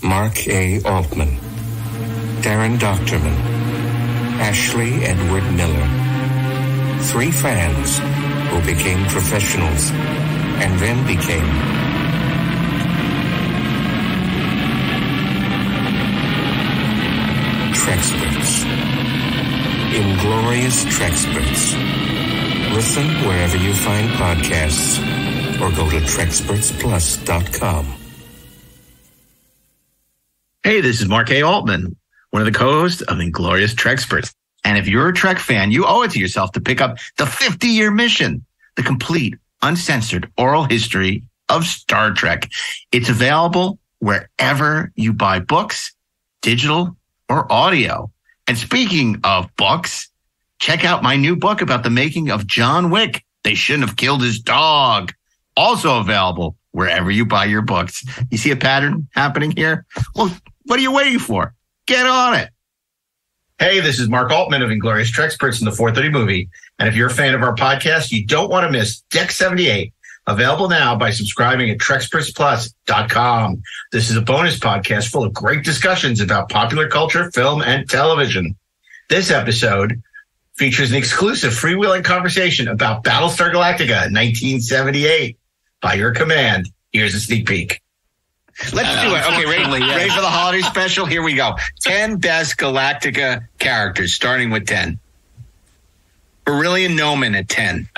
Mark A. Altman, Darren Dochterman, Ashley Edward Miller. 3 fans who became professionals and then became Trexperts. Inglorious Trexperts. Listen wherever you find podcasts or go to TrexpertsPlus.com. Hey, this is Mark A. Altman, one of the co-hosts of Inglorious Trexperts. And if you're a Trek fan, you owe it to yourself to pick up the 50-year mission, the complete, uncensored oral history of Star Trek. It's available wherever you buy books, digital or audio. And speaking of books, check out my new book about the making of John Wick. They shouldn't have killed his dog. Also available wherever you buy your books. You see a pattern happening here? Well, what are you waiting for? Get on it. Hey, this is Mark Altman of Inglorious Trexperts in the 430 Movie. And if you're a fan of our podcast, you don't want to miss Deck 78, available now by subscribing at TrexpertsPlus.com. This is a bonus podcast full of great discussions about popular culture, film, and television. This episode features an exclusive freewheeling conversation about Battlestar Galactica 1978. By your command, here's a sneak peek. Let's do it. Okay, ready for the holiday special? Here we go. 10 best Galactica characters, starting with 10. Beryllian Noman at 10.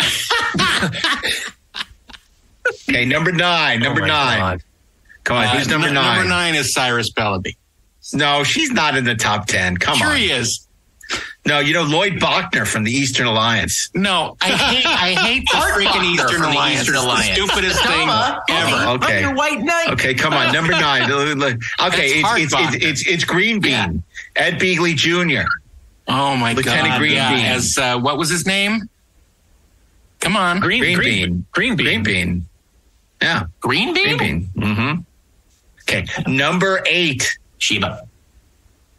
Okay, number 9. Number 9. God. Come on, who's number 9? Number 9 is Cyrus Bellaby. No, she's not in the top 10. Come on. Sure he is. No, you know Lloyd Bachner from the Eastern Alliance. No, I hate the freaking Eastern Alliance. It's the stupidest thing ever. Okay. I'm your white knight. Okay, come on, number 9. Okay, it's Green Bean. Yeah. Ed Beagley Jr. Oh my Lieutenant God! Green Bean. As what was his name? Come on, Green Bean. Yeah, Green Bean. Mm-hmm. Okay, number 8. Sheba.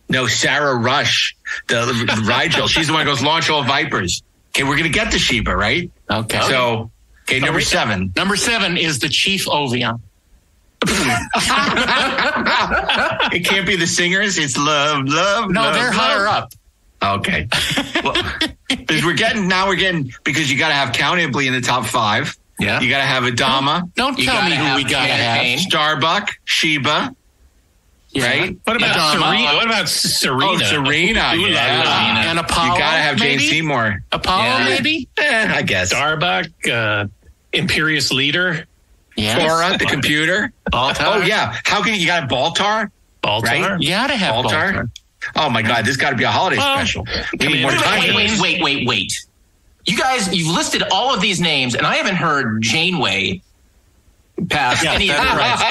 No, Sarah Rush, the Rigel. She's the one who goes launch all Vipers. Okay, we're going to get to Sheba, right? Okay. So, number 7. Number 7 is the Chief Ovion. It can't be the singers. It's love. No, they're higher up. Okay. Well, because we're getting, because you got to have Count Ibley in the top 5. Yeah. You got to have Adama. Don't tell me who we got to have. Starbuck, Sheba. Yeah. Right? What about Serena? What about Serena? Oh, Serena. Yeah. And Apollo. You got to have Jane Seymour. Apollo, maybe? I guess. Starbuck, Imperious Leader. Yes. Thora, the computer. Baltar. Oh, yeah. How can you got Baltar? Baltar. Right? You got to have Baltar. Oh, my God. This got to be a holiday special. We need more time. Wait. You guys, you've listed all of these names, and I haven't heard Janeway pass any of the rights.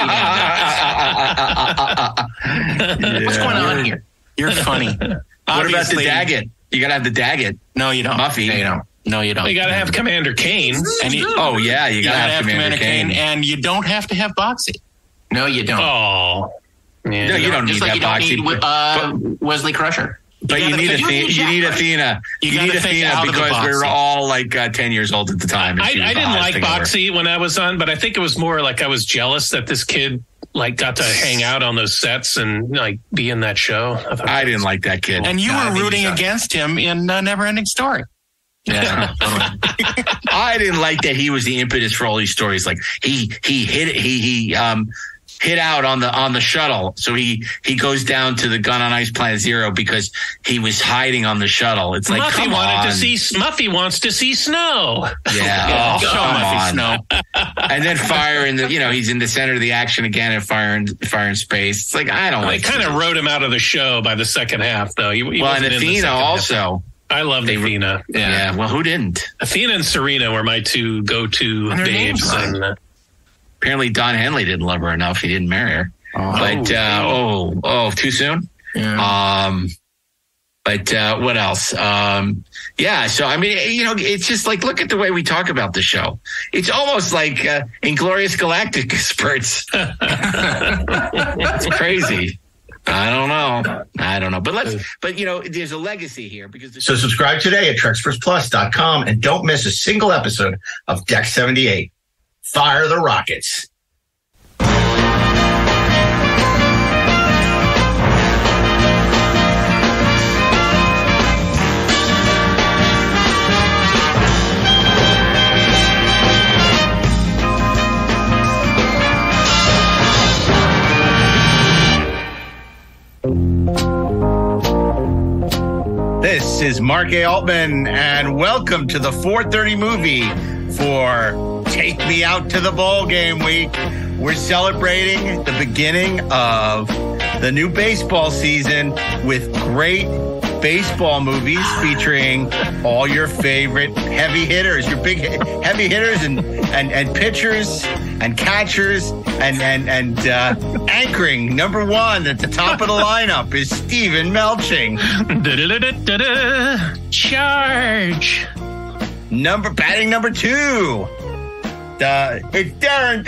What's going on here? You're funny. What about the Daggett? You got to have the Daggett. No, you don't. Muffy. No, you don't. No, you don't. You got to have Commander Kane. And you got to have Commander Kane. And you don't have to have Boxy. No, you don't. Oh. Yeah. No, you don't need that Boxy. Wesley Crusher. But you need Athena. You need Athena because we were all like 10 years old at the time. I didn't like Boxy when I was on, but I think it was more like I was jealous that this kid like got to hang out on those sets and like be in that show. I didn't like that kid. And you were rooting against him in Neverending Story. Yeah. I didn't like that he was the impetus for all these stories. Like he hit out on the shuttle. So he goes down to the Gun on Ice Planet Zero because he was hiding on the shuttle. It's like, Muffy wants to see snow. Yeah. Show Muffy snow. And then fire in he's in the center of the action again and fire in space. It's like, I don't like it. They kind of wrote him out of the show by the second half though. And Athena also. I loved Athena. Yeah. Well, who didn't? Athena and Serena were my two go-to babes. Apparently, Don Henley didn't love her enough. He didn't marry her. Too soon? Yeah. But what else? So, I mean, it's just like, look at the way we talk about the show. It's almost like Inglorious Galactic experts. It's crazy. I don't know. But there's a legacy here so subscribe today at TrexpertsPlus.com and don't miss a single episode of Deck 78. Fire the rockets. This is Mark A. Altman, and welcome to the 4:30 movie for Take Me Out to the Ballgame week. We're celebrating the beginning of the new baseball season with great baseball movies featuring all your favorite heavy hitters, your big heavy hitters and pitchers and catchers and anchoring. Number one at the top of the lineup is Stephen Melching. Charge. Batting number two. It's Darren,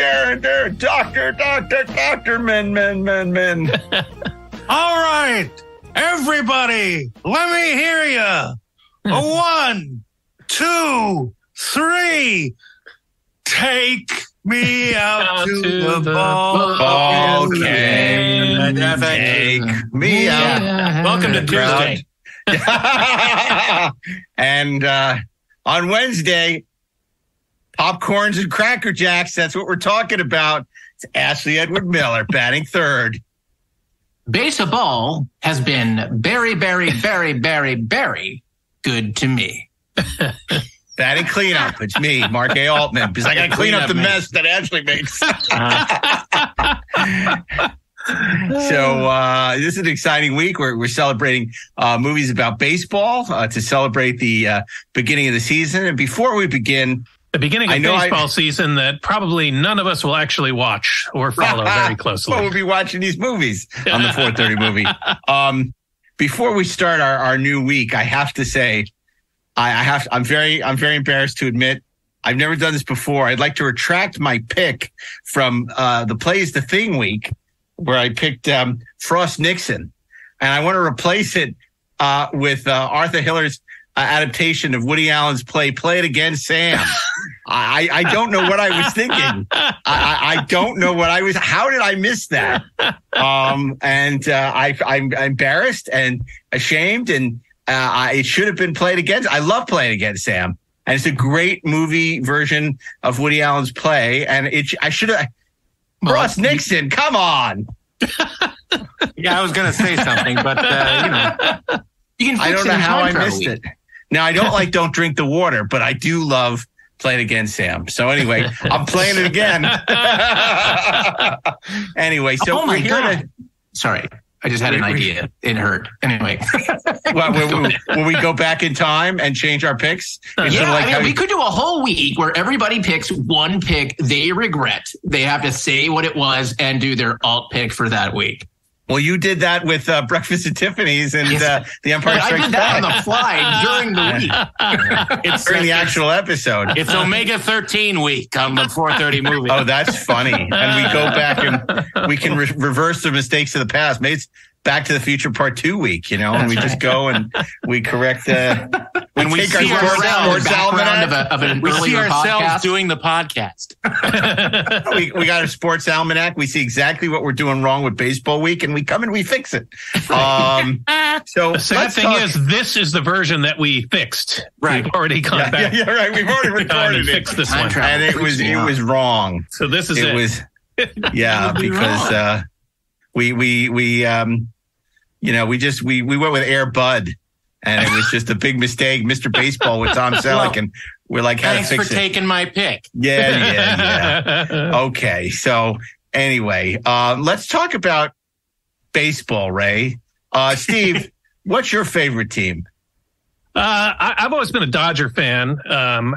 DOCTERMAN. All right, everybody, let me hear you. 1, 2, 3. Take me out to the ball game. Take me out. Welcome to Tuesday. And on Wednesday, popcorns and Cracker Jacks. That's what we're talking about. It's Ashley Edward Miller batting third. Baseball has been very, very, very, very, very good to me. Batting cleanup. It's me, Mark A. Altman, because I got to clean up the mess that Ashley makes. So this is an exciting week. We're celebrating movies about baseball to celebrate the beginning of the season. And before we begin, the beginning of baseball season that probably none of us will actually watch or follow very closely. Well, we'll be watching these movies on the 4:30 movie. Before we start our new week, I have to say, I'm very embarrassed to admit I've never done this before. I'd like to retract my pick from the Plays the Thing week, where I picked Frost Nixon, and I want to replace it with Arthur Hiller's adaptation of Woody Allen's play It Again, Sam. I don't know what I was thinking. I don't know what I was. How did I miss that? I'm embarrassed and ashamed, and it should have been played again. I love Play It Again, Sam, and it's a great movie version of Woody Allen's play. And I should have. Frost Nixon, come on. Yeah, I was going to say something, but you can. I don't know how I missed it. Now, I don't like Don't Drink the Water, but I do love Play It Again, Sam. So anyway, I'm playing it again. Anyway, so we're here. Sorry, I just had an idea. It hurt. Anyway. Will we go back in time and change our picks? We could do a whole week where everybody picks one pick they regret. They have to say what it was and do their alt pick for that week. Well, you did that with Breakfast at Tiffany's and The Empire Strikes Back. I did that on the fly during the week. It's during the actual episode. It's Omega 13 week on the 4:30 movie. Oh, that's funny. And we go back and we can reverse the mistakes of the past. Maybe it's Back to the Future Part 2 week, and we just go and we correct when we take see our sports almanac. We see ourselves doing the podcast. we got our sports almanac. We see exactly what we're doing wrong with baseball week, and we come and we fix it. So the sad thing is, this is the version that we fixed. Right. We've already gone back. Yeah, right. We've already recorded it. Fixed this one, and it was wrong. So this is it. Because we went with Air Bud, and it was just a big mistake. Mr. Baseball with Tom Selleck, and we're like, how to fix it? Thanks for taking my pick. Yeah. Okay. So anyway, let's talk about baseball, Ray. Steve, what's your favorite team? I've always been a Dodger fan.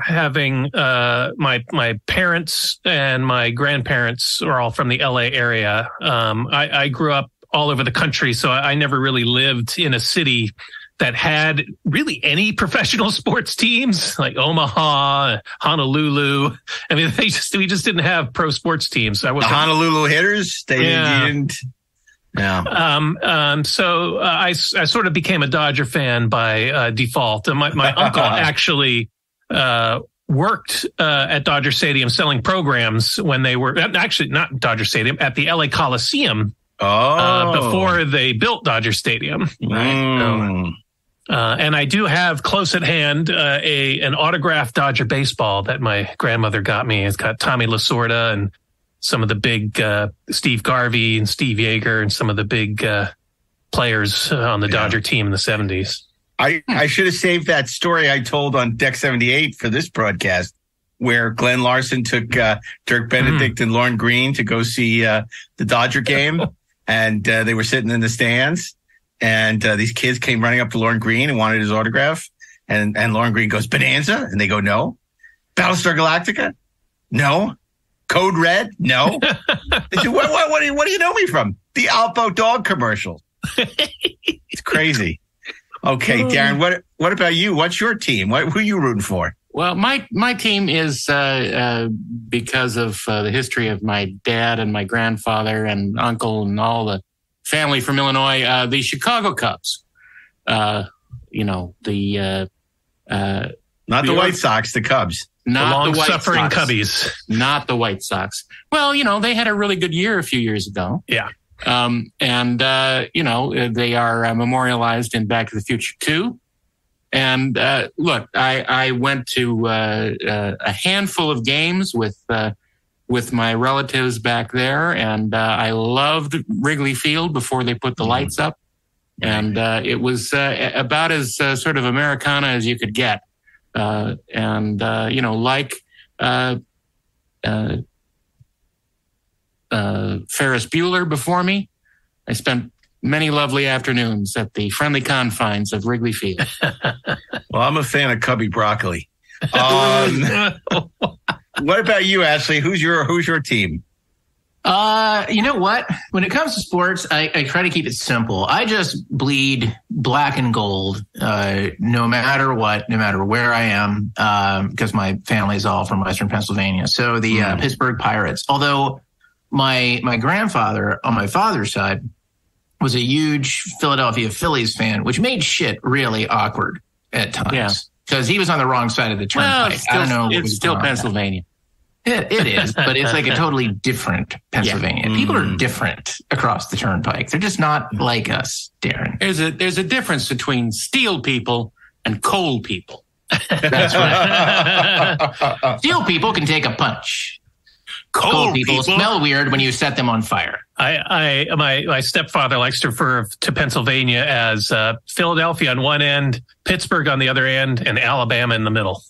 Having my parents and my grandparents are all from the LA area. I grew up all over the country, so I never really lived in a city that had really any professional sports teams, like Omaha, Honolulu. I mean, we just didn't have pro sports teams. The Honolulu Hitters, they didn't. Yeah. So I sort of became a Dodger fan by default. And my uncle actually worked at Dodger Stadium selling programs when they were actually not Dodger Stadium, at the LA Coliseum. Before they built Dodger Stadium. Right. And I do have close at hand an autographed Dodger baseball that my grandmother got me. It's got Tommy Lasorda and some of the big Steve Garvey and Steve Yeager and some of the big players on the Dodger team in the 70s. I should have saved that story I told on Deck 78 for this broadcast, where Glenn Larson took Dirk Benedict and Lauren Green to go see the Dodger game. And they were sitting in the stands. And these kids came running up to Lauren Green and wanted his autograph. And Lauren Green goes, Bonanza? And they go, no. Battlestar Galactica? No. Code Red? No. They said, what do you know me from? The Alpo dog commercials. It's crazy. Okay, Darren, what about you? What's your team? Who are you rooting for? Well, my team is because of the history of my dad and my grandfather and uncle and all the family from Illinois, the Chicago Cubs. Not the White Sox, the Cubs. Not the long-suffering Cubbies. Not the White Sox. Well, they had a really good year a few years ago. Yeah. They are memorialized in Back to the Future 2. And look, I went to a handful of games with my relatives back there, and I loved Wrigley Field before they put the lights up. And it was about as sort of Americana as you could get. Ferris Bueller before me, I spent many lovely afternoons at the friendly confines of Wrigley Field. Well, I'm a fan of Cubby Broccoli. What about you, Ashley? Who's your team? You know what? When it comes to sports, I try to keep it simple. I just bleed black and gold, no matter what, no matter where I am, because my family's all from Western Pennsylvania. So the Pittsburgh Pirates, although my grandfather on my father's side was a huge Philadelphia Phillies fan, which made shit really awkward at times because he was on the wrong side of the turnpike. I don't know. It's still Pennsylvania. It is, but it's like a totally different Pennsylvania. People are different across the turnpike. They're just not like us, Darren. There's a difference between steel people and coal people. That's right. Steel people can take a punch. Coal people smell weird when you set them on fire. My stepfather likes to refer to Pennsylvania as Philadelphia on one end, Pittsburgh on the other end, and Alabama in the middle.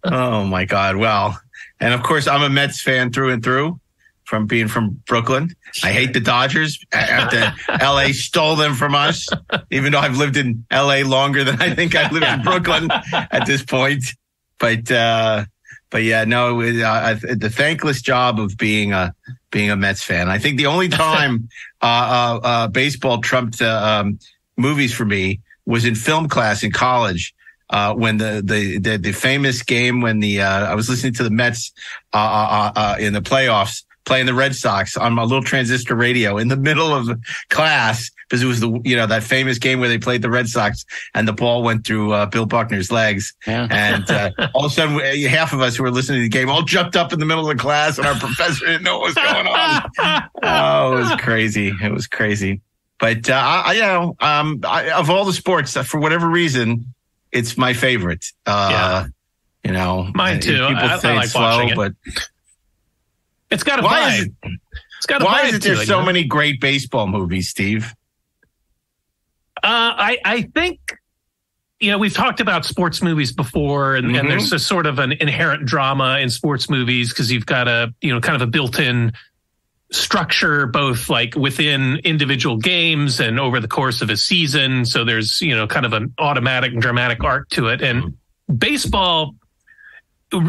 Oh my God. Well, and of course I'm a Mets fan through and through from being from Brooklyn. I hate the Dodgers after LA stole them from us, even though I've lived in LA longer than I think I've lived in Brooklyn at this point. But yeah, no, the thankless job of being a Mets fan. I think the only time baseball trumped movies for me was in film class in college, when the famous game when I was listening to the Mets in the playoffs playing the Red Sox on my little transistor radio in the middle of class, because it was that famous game where they played the Red Sox and the ball went through Bill Buckner's legs. Yeah. And all of a sudden, half of us who were listening to the game all jumped up in the middle of the class, and our professor didn't know what was going on. Oh, it was crazy. It was crazy. But of all the sports, for whatever reason, it's my favorite. Mine too. People say I like it's slow, but it's got a vibe. Why is there so many great baseball movies, Steve? I think, we've talked about sports movies before, and there's a sort of an inherent drama in sports movies because you've got kind of a built-in structure, both like within individual games and over the course of a season. So there's, kind of an automatic and dramatic arc to it. And baseball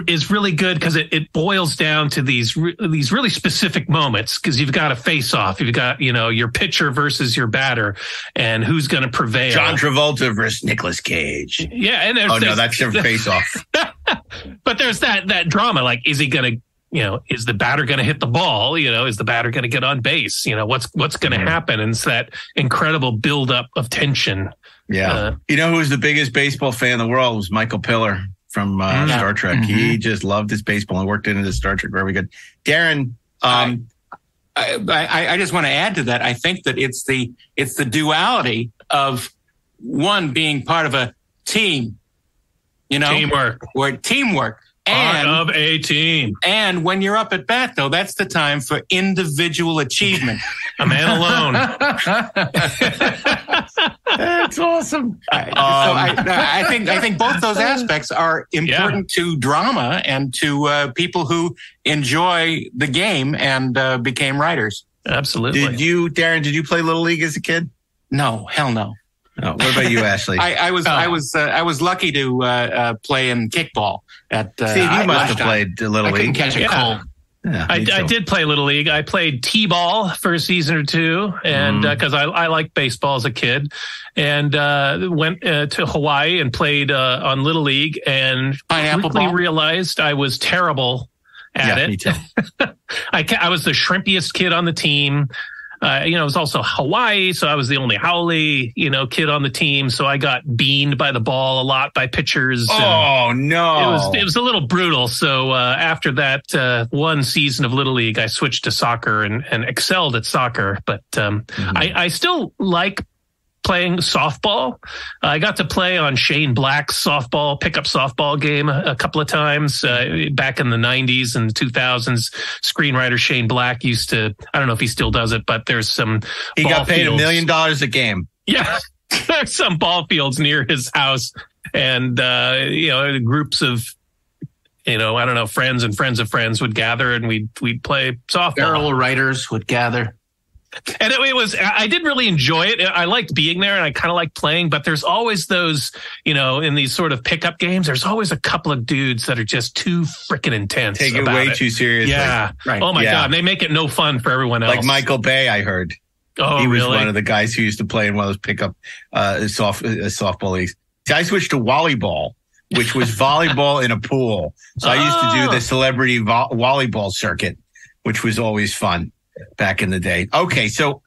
is really good because it boils down to these really specific moments, because you've got a face off. You've got, your pitcher versus your batter and who's going to prevail. John Travolta versus Nicolas Cage. Yeah. And that's their face off. But there's that drama. Like, is he going to, is the batter going to hit the ball? Is the batter going to get on base? What's going to happen? And it's that incredible buildup of tension. Yeah. Who was the biggest baseball fan in the world? It was Michael Piller from Star Trek. He just loved his baseball and worked into the Star Trek very good. Darren, I just want to add to that. I think that it's the duality of one being part of a team, teamwork, Part of a team. And when you're up at bat, though, that's the time for individual achievement. A man alone. That's awesome. I think both those aspects are important to drama and to people who enjoy the game and became writers. Absolutely. Darren, did you play Little League as a kid? No, hell no. Oh, what about you, Ashley? I was lucky to play in kickball at. Steve, you must have played Little League. I couldn't catch a cold. Yeah, I did play Little League. I played T-ball for a season or two, and because I liked baseball as a kid, and went to Hawaii and played on Little League, and quickly realized I was terrible at it. Me too. I was the shrimpiest kid on the team. It was also Hawaii, so I was the only haole, kid on the team. So I got beaned by the ball a lot by pitchers. Oh, no. It was a little brutal. So after that one season of Little League, I switched to soccer and excelled at soccer. But I still like playing softball. I got to play on Shane Black's pickup softball game a couple of times back in the 90s and 2000s. Screenwriter Shane Black used to, I don't know if he still does it, but there's some He got paid $1 million a game. Yeah. There's some ball fields near his house and, groups of, friends and friends of friends would gather and we'd play softball. Barrel writers would gather. And I did really enjoy it. I liked being there and I kind of liked playing, but there's always those, in these sort of pickup games, there's always a couple of dudes that are just too freaking intense. Take it way too seriously. Yeah. Right. Oh my God. They make it no fun for everyone else. Like Michael Bay, I heard. Oh, he was really? one of the guys who used to play in one of those pickup softball leagues. I switched to volleyball, which was volleyball in a pool. So I used to do the celebrity volleyball circuit, which was always fun back in the day. Okay, so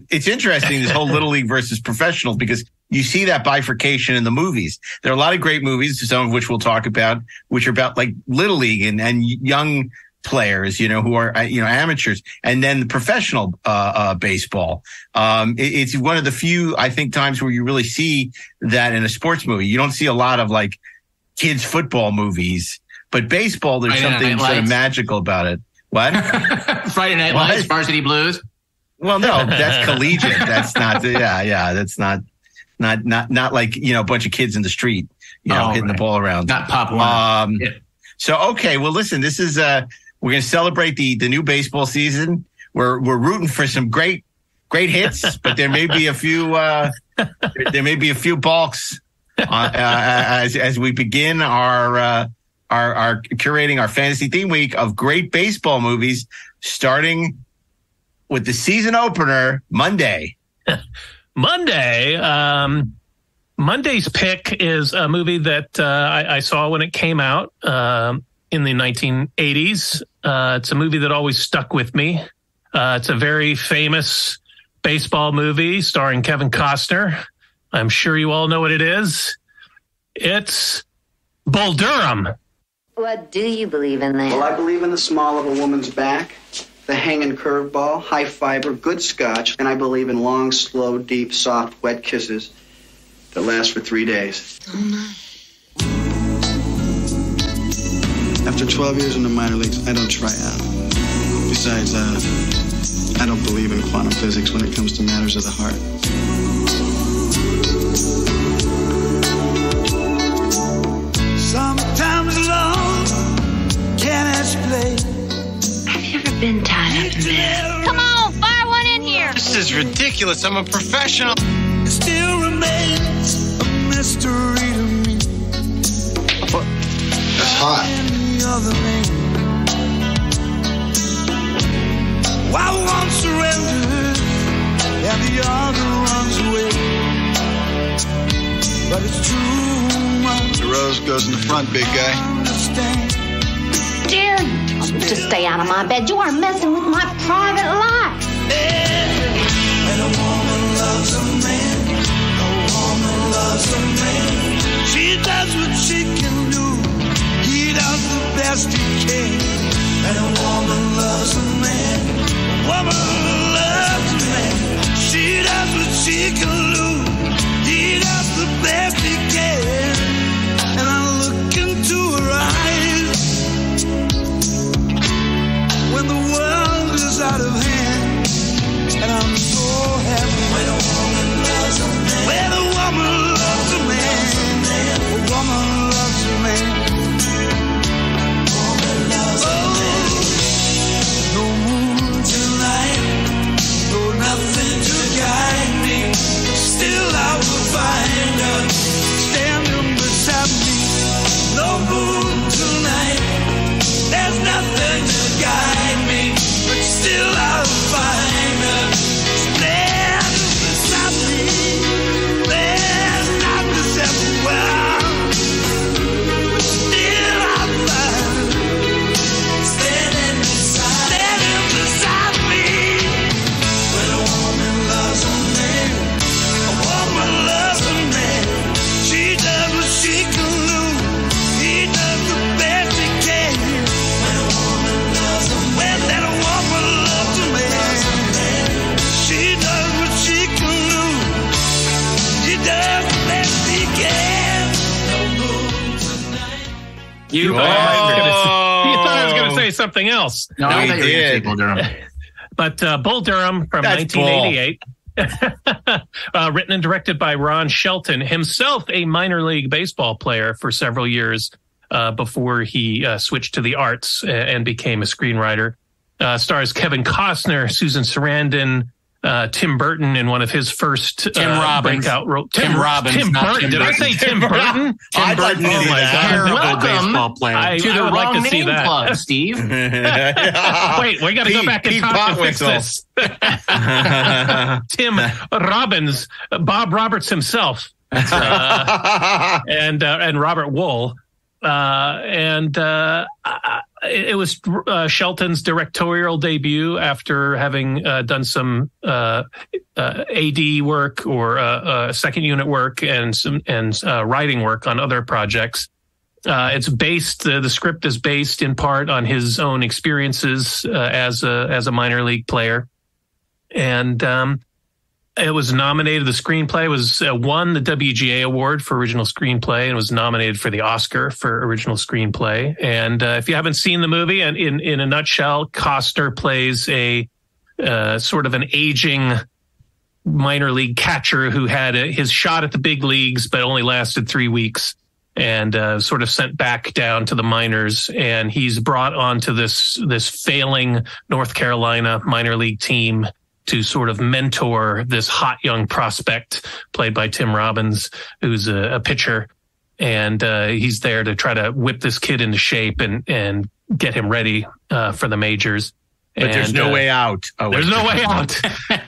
it's interesting, this whole Little League versus professionals, because you see that bifurcation in the movies. There are a lot of great movies, some of which we'll talk about, which are about like Little League and young players, who are, amateurs, and then the professional baseball. It's one of the few, I think, times where you really see that in a sports movie. You don't see a lot of like kids football movies, but baseball, there's something sort of magical about it. What? Friday Night Lights, Varsity Blues. Well, no, that's collegiate. That's not. That's not like a bunch of kids in the street, hitting the ball around. Not Pop Warner. So okay, well, listen, this is we're going to celebrate the new baseball season. We're rooting for some great hits, but there may be a few balks as we begin our curating our fantasy theme week of great baseball movies, starting with the season opener Monday. Monday's pick is a movie that I saw when it came out in the 1980s. It's a movie that always stuck with me. It's a very famous baseball movie starring Kevin Costner. I'm sure you all know what it is. It's Bull Durham. What do you believe in then? Well, I believe in the small of a woman's back, the hanging curveball, high fiber, good scotch, and I believe in long, slow, deep, soft, wet kisses that last for 3 days. Oh, my. After 12 years in the minor leagues, I don't try out. Besides, I don't believe in quantum physics when it comes to matters of the heart. Sometimes alone can't explain. Have you ever been tied up in bed? Come on, fire one in here. This is ridiculous. I'm a professional. It still remains a mystery to me. That's hot. Why one surrenders and the other runs away? But it's too much. The rose goes in the front, big guy. Dare you to stay out of my bed? You are messing with my private life. And a woman loves a man. A woman loves a man. She does what she can do. He does the best he can. And a woman loves a man. A woman loves a man. She does what she can do. He does the best he can. And I look into her eyes You thought I was going to say something else. No, I thought you were going to say Bull Durham. But Bull Durham from 1988. Written and directed by Ron Shelton, himself a minor league baseball player for several years before he switched to the arts and became a screenwriter. Stars Kevin Costner, Susan Sarandon, Tim Burton in one of his first breakout roles. Tim Robbins. Tim Burton. Did I say Tim Burton? Tim Burton is a terrible baseball player. To the wrong name club, Steve. Wait, we got to go back and talk to fix this. Tim Robbins, Bob Roberts himself, and Robert Wool. It was Shelton's directorial debut after having done some AD work or second unit work and writing work on other projects. It's based. The script is based in part on his own experiences as a minor league player, and it was nominated. The screenplay won the WGA award for original screenplay and was nominated for the Oscar for original screenplay. And if you haven't seen the movie, and in a nutshell, Costner plays a sort of an aging minor league catcher who had his shot at the big leagues, but only lasted 3 weeks, and sort of sent back down to the minors. And he's brought onto this failing North Carolina minor league team to sort of mentor this hot young prospect played by Tim Robbins, who's a pitcher. And he's there to try to whip this kid into shape and get him ready for the majors. But there's no way out. There's no way out.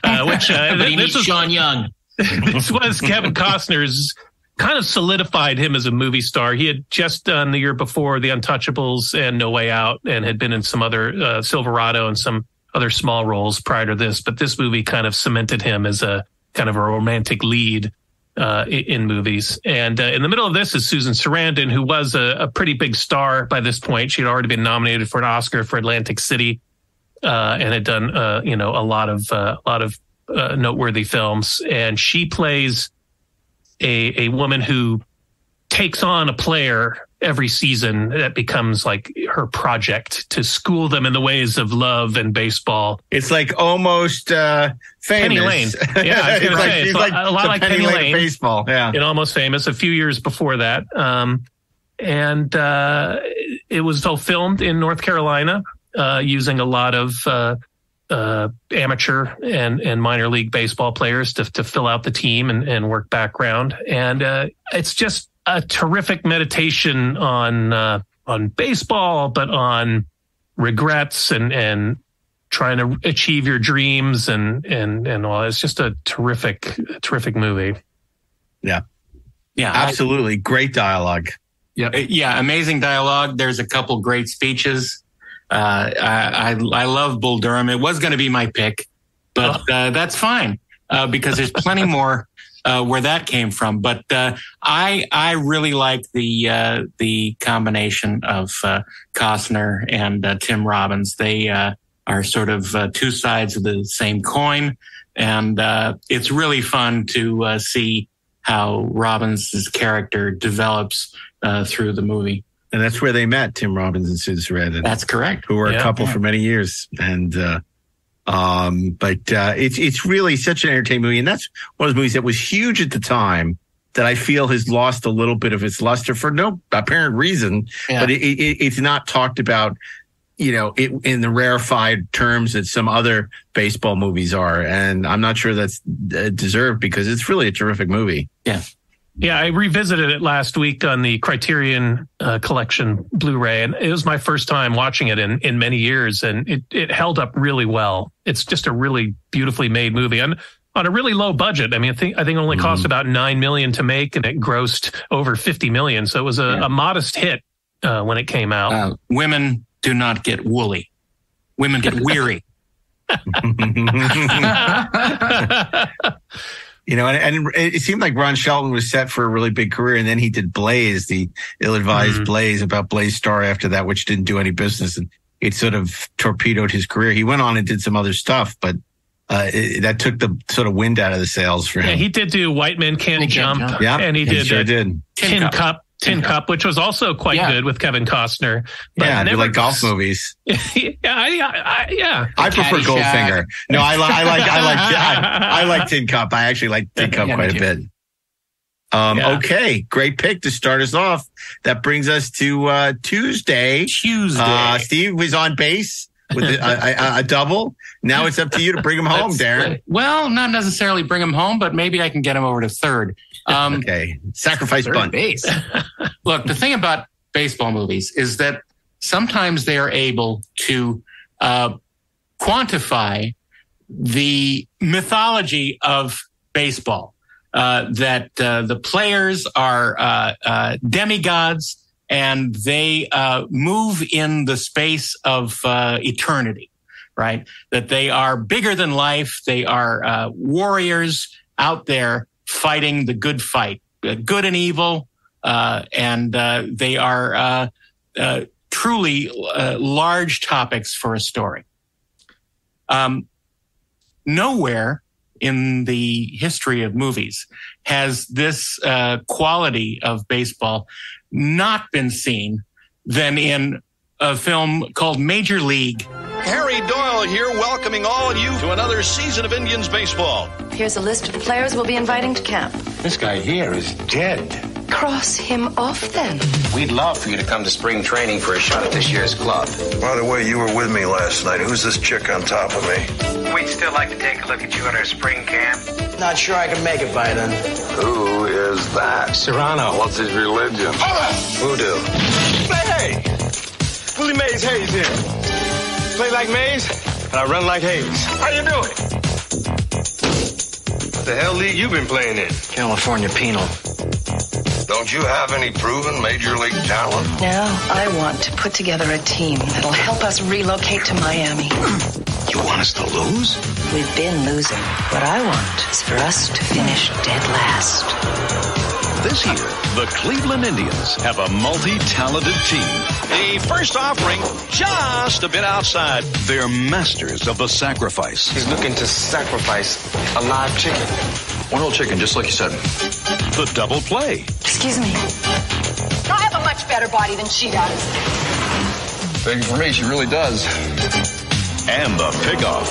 But he needs Sean Young. This was Kevin Costner's kind of solidified him as a movie star. He had just done the year before The Untouchables and No Way Out, and had been in some other Silverado and some other small roles prior to this, but this movie kind of cemented him as a kind of a romantic lead in movies. And in the middle of this is Susan Sarandon, who was a pretty big star by this point. She'd already been nominated for an Oscar for Atlantic City and had done a lot of noteworthy films. And she plays a woman who takes on a player every season that becomes like her project to school them in the ways of love and baseball. It's like almost famous. Penny Lane. Yeah, I was going to say it's like a lot like Penny Lane. Baseball. Yeah, in Almost Famous. A few years before that, and it was all filmed in North Carolina using a lot of amateur and minor league baseball players to fill out the team and work background. And it's just a terrific meditation on baseball, but on regrets and trying to achieve your dreams and all. It's just a terrific movie. Yeah, absolutely. Great dialogue. Yeah, amazing dialogue. There's a couple great speeches. I love Bull Durham. It was going to be my pick, but that's fine because there's plenty more where that came from. But I really like the combination of Costner and Tim Robbins. They are sort of two sides of the same coin, and it's really fun to see how Robbins' character develops through the movie. And that's where they met, Tim Robbins and Susan Sarandon. That's correct. Who were a couple for many years. And, but it's really such an entertaining movie. And that's one of those movies that was huge at the time that I feel has lost a little bit of its luster for no apparent reason. Yeah. But it's not talked about, in the rarefied terms that some other baseball movies are. And I'm not sure that's deserved because it's really a terrific movie. Yeah. Yeah, I revisited it last week on the Criterion Collection Blu-ray, and it was my first time watching it in many years, and it held up really well. It's just a really beautifully made movie, and on a really low budget. I mean, I think it only cost about $9 million to make, and it grossed over $50 million. So it was a modest hit when it came out. Women do not get woolly; women get weary. And it seemed like Ron Shelton was set for a really big career, and then he did Blaze, the ill-advised Blaze about Blaze Starr after that, which didn't do any business, and it sort of torpedoed his career. He went on and did some other stuff, but that took the sort of wind out of the sails for him. Yeah, he did do White Men Can't Jump. Yeah, and he did sure did. Tin Cup. Tin Cup, which was also quite good with Kevin Costner. But I do like golf movies. Yeah. I prefer Goldfinger. No, I like Tin Cup. I actually like Tin Cup quite a bit. Okay, great pick to start us off. That brings us to Tuesday. Steve was on base with a double. Now it's up to you to bring him home, Darren. Well, not necessarily bring him home, but maybe I can get him over to third. Okay, sacrifice bunt. Base. Look, the thing about baseball movies is that sometimes they are able to quantify the mythology of baseball. That the players are demigods and they move in the space of eternity, right? That they are bigger than life. They are warriors out there fighting the good fight, good and evil, and they are truly large topics for a story. Nowhere in the history of movies has this quality of baseball not been seen than in a film called Major League. Harry Doyle here, welcoming all of you to another season of Indians baseball. Here's a list of the players we'll be inviting to camp. This guy here is dead. Cross him off, then. We'd love for you to come to spring training for a shot at this year's club. By the way, you were with me last night. Who's this chick on top of me? We'd still like to take a look at you at our spring camp. Not sure I can make it by then. Who is that? Serrano. What's his religion? Voodoo. Hey! Willie Mays Hayes here. Play like Mays, and I run like Hayes. How you doing? What the hell league you been playing in? California Penal. Don't you have any proven major league talent? Now I want to put together a team that'll help us relocate to Miami. You want us to lose? We've been losing. What I want is for us to finish dead last. This year, the Cleveland Indians have a multi-talented team. The first offering, just a bit outside. They're masters of the sacrifice. He's looking to sacrifice a live chicken. One whole chicken, just like you said. The double play. Excuse me. I have a much better body than she does. Thank you for me, she really does. And the pick-off.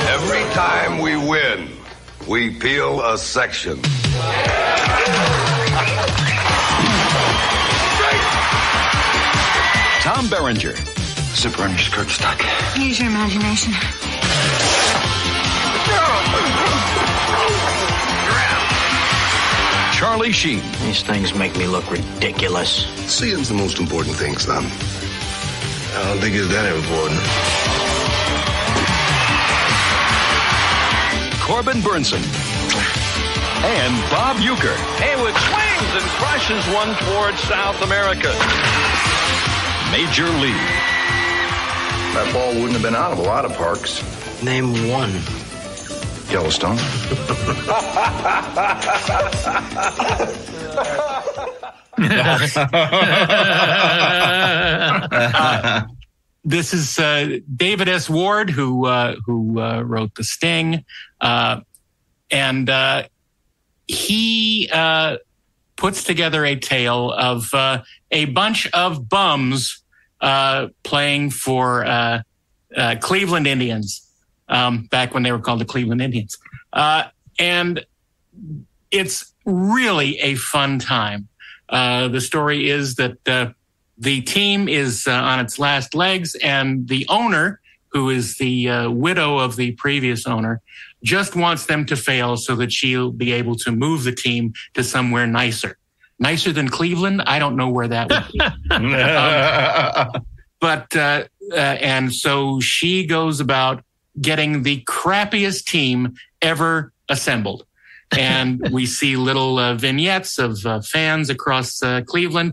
Every time we win, we peel a section. Tom Berenger. Zipper under skirt stuck. Use your imagination. Charlie Sheen. These things make me look ridiculous. Seeing's the most important thing, son. I don't think it's that important. Corbin Burnson. And Bob Uecker. Haywood swings and crushes one towards South America. Major League. That ball wouldn't have been out of a lot of parks. Name one. Yellowstone. This is David S. Ward, who wrote The Sting, and he puts together a tale of a bunch of bums playing for Cleveland Indians back when they were called the Cleveland Indians, and it's really a fun time. The story is that the team is on its last legs, and the owner, who is the widow of the previous owner, just wants them to fail so that she'll be able to move the team to somewhere nicer. Nicer than Cleveland? I don't know where that would be. And so she goes about getting the crappiest team ever assembled. And we see little vignettes of fans across Cleveland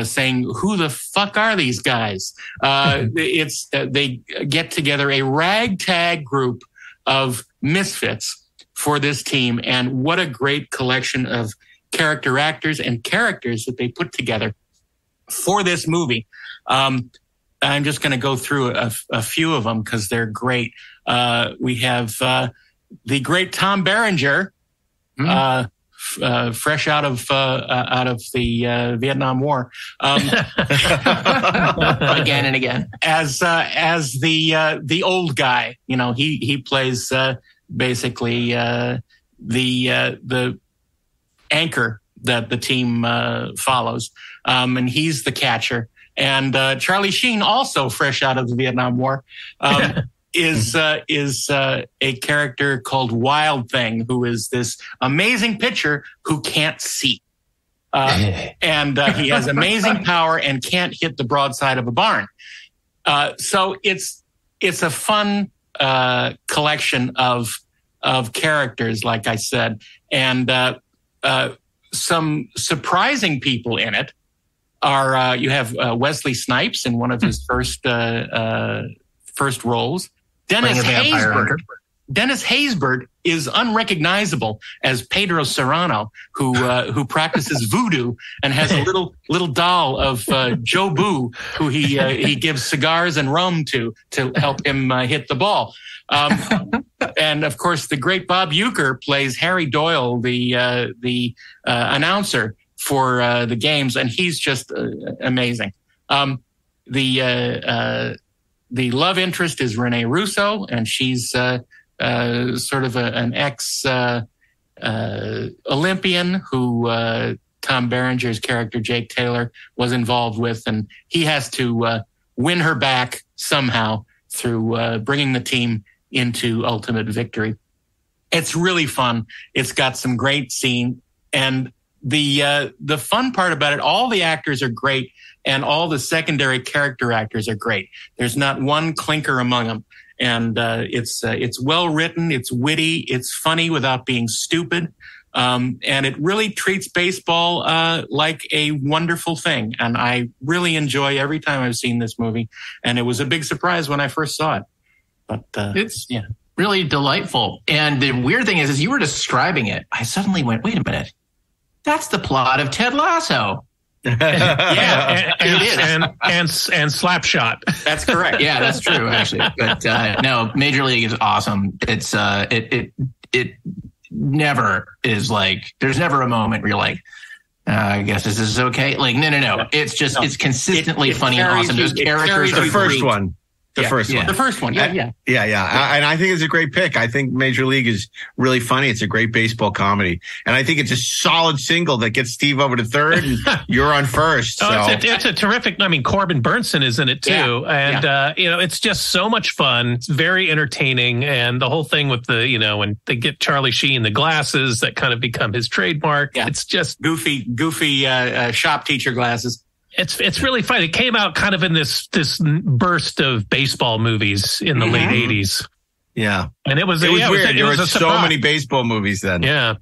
saying, who the fuck are these guys? They get together a ragtag group of misfits for this team. And what a great collection of character actors and characters that they put together for this movie. I'm just going to go through a few of them because they're great. We have the great Tom Berenger, fresh out of the Vietnam War, again and again, as the old guy. He plays basically the anchor that the team follows, and he's the catcher. And Charlie Sheen, also fresh out of the Vietnam War, is a character called Wild Thing, who is this amazing pitcher who can't see. And he has amazing power and can't hit the broadside of a barn. So it's a fun collection of characters, like I said, and some surprising people in it are you have Wesley Snipes in one of his first roles. Dennis Haysbert is unrecognizable as Pedro Serrano, who practices voodoo and has a little doll of Joe Boo, who he gives cigars and rum to help him hit the ball. And of course, the great Bob Uecker plays Harry Doyle, the announcer for the games, and he's just amazing. The love interest is Renee Russo, and she's sort of an ex Olympian who Tom Berenger's character Jake Taylor was involved with, and he has to win her back somehow through bringing the team into ultimate victory. It's really fun. It's got some great scene, and the fun part about it, all the actors are great, and all the secondary character actors are great. There's not one clinker among them, and it's well written, it's witty, it's funny without being stupid, and it really treats baseball like a wonderful thing. And I really enjoy every time I've seen this movie, and it was a big surprise when I first saw it. But it's really delightful. And the weird thing is, as you were describing it, I suddenly went, wait a minute, that's the plot of Ted Lasso. Yeah, and Slapshot. That's correct. Yeah, that's true, actually. But no, Major League is awesome. It's it never is like, there's never a moment where you're like, I guess this is okay. Like, no. It's just it's consistently funny and awesome. Those characters are the first great. one. The first one. Yeah. And I think it's a great pick. I think Major League is really funny. It's a great baseball comedy. And I think it's a solid single that gets Steve over to third and you're on first. So. It's a terrific, I mean, Corbin Burnson is in it too. And, it's just so much fun. It's very entertaining. And the whole thing with when they get Charlie Sheen, the glasses that kind of become his trademark. Yeah. It's just goofy shop teacher glasses. It's really fun. It came out kind of in this burst of baseball movies in the late 80s. Yeah. And it was weird. There were so many baseball movies then. Yeah.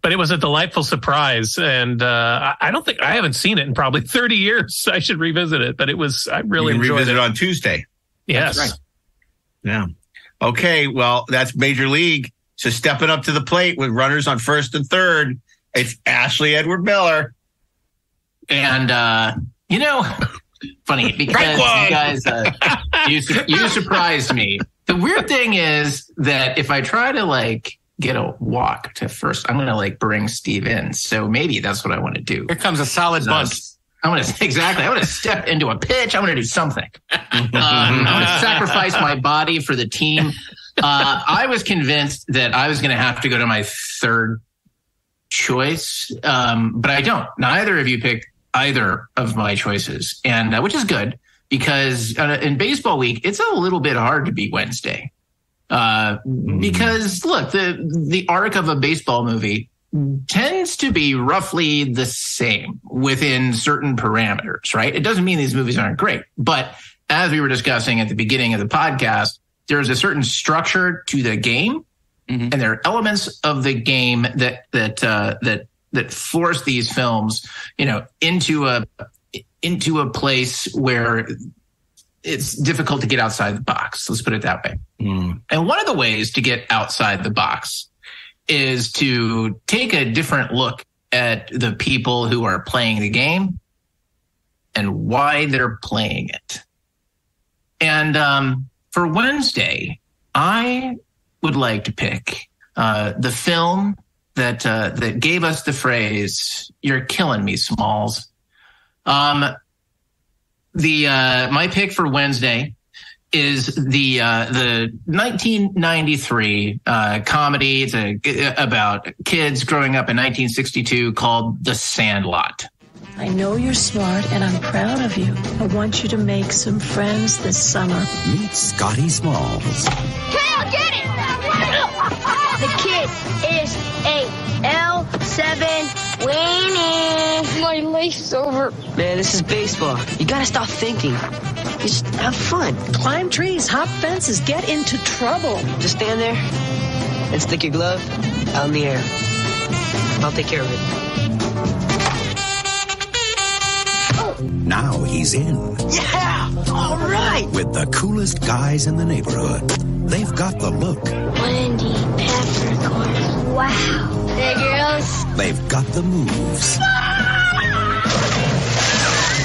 But it was a delightful surprise. And I haven't seen it in probably 30 years. I should revisit it. But I really enjoyed it. Revisit it on Tuesday. Yes. That's right. Yeah. Okay. Well, that's Major League. So stepping up to the plate with runners on first and third, it's Ashley Edward Miller. And, funny because you guys, you surprised me. The weird thing is that if I try to get a walk to first, I'm going to bring Steve in. So maybe that's what I want to do. Here comes a solid bunt. I want to step into a pitch. I want to do something. I want to sacrifice my body for the team. I was convinced that I was going to have to go to my third choice. But I don't. Neither of you picked either of my choices, and which is good because in baseball week it's a little bit hard to beat Wednesday because look, the arc of a baseball movie tends to be roughly the same within certain parameters, right? It doesn't mean these movies aren't great, but as we were discussing at the beginning of the podcast, there's a certain structure to the game, and there are elements of the game that force these films, into a place where it's difficult to get outside the box. Let's put it that way. And one of the ways to get outside the box is to take a different look at the people who are playing the game and why they're playing it. And for Wednesday, I would like to pick the film that gave us the phrase, "You're killing me, Smalls." My pick for Wednesday is the 1993 comedy. It's about kids growing up in 1962 called The Sandlot. I know you're smart, and I'm proud of you. I want you to make some friends this summer. Meet Scotty Smalls. Kale, get it! The kid is a L7 weenie. My life's over. Man, this is baseball. You gotta stop thinking. Just have fun. Climb trees, hop fences, get into trouble. Just stand there and stick your glove out in the air. I'll take care of it. Now he's in. Yeah! All right! With the coolest guys in the neighborhood. They've got the look. Wendy Peppercorn. Wow. Hey, girls. They've got the moves.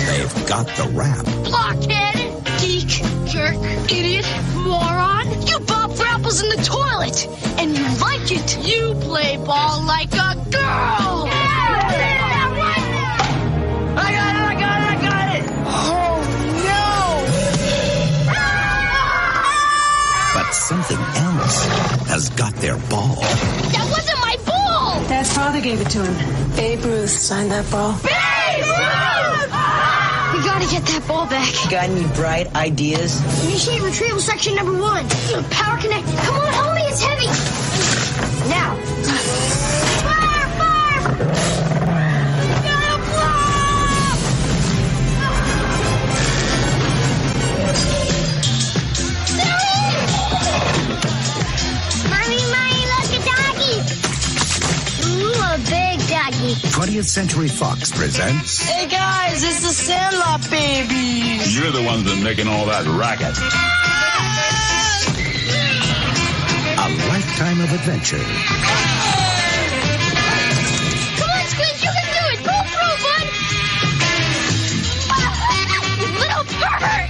They've got the rap. Blockhead, geek, jerk, idiot, moron. You bop for apples in the toilet, and you like it. You play ball like a girl. I got it! Oh, But something else has got their ball. that wasn't my ball. Dad's father gave it to him. Babe Ruth signed that ball. Babe Ruth! We gotta get that ball back. Got any bright ideas? Initiate retrieval section number 1. Power connect. Come on, homie, it's heavy. Now. Fire! Gotta blow! Mommy, look, a doggy. Ooh, a big doggy. 20th Century Fox presents Hey guys, it's the Sandlot babies. You're the ones that are making all that racket. A Lifetime of Adventure. Come on, Squid, you can do it. Pull through, bud. You little pervert.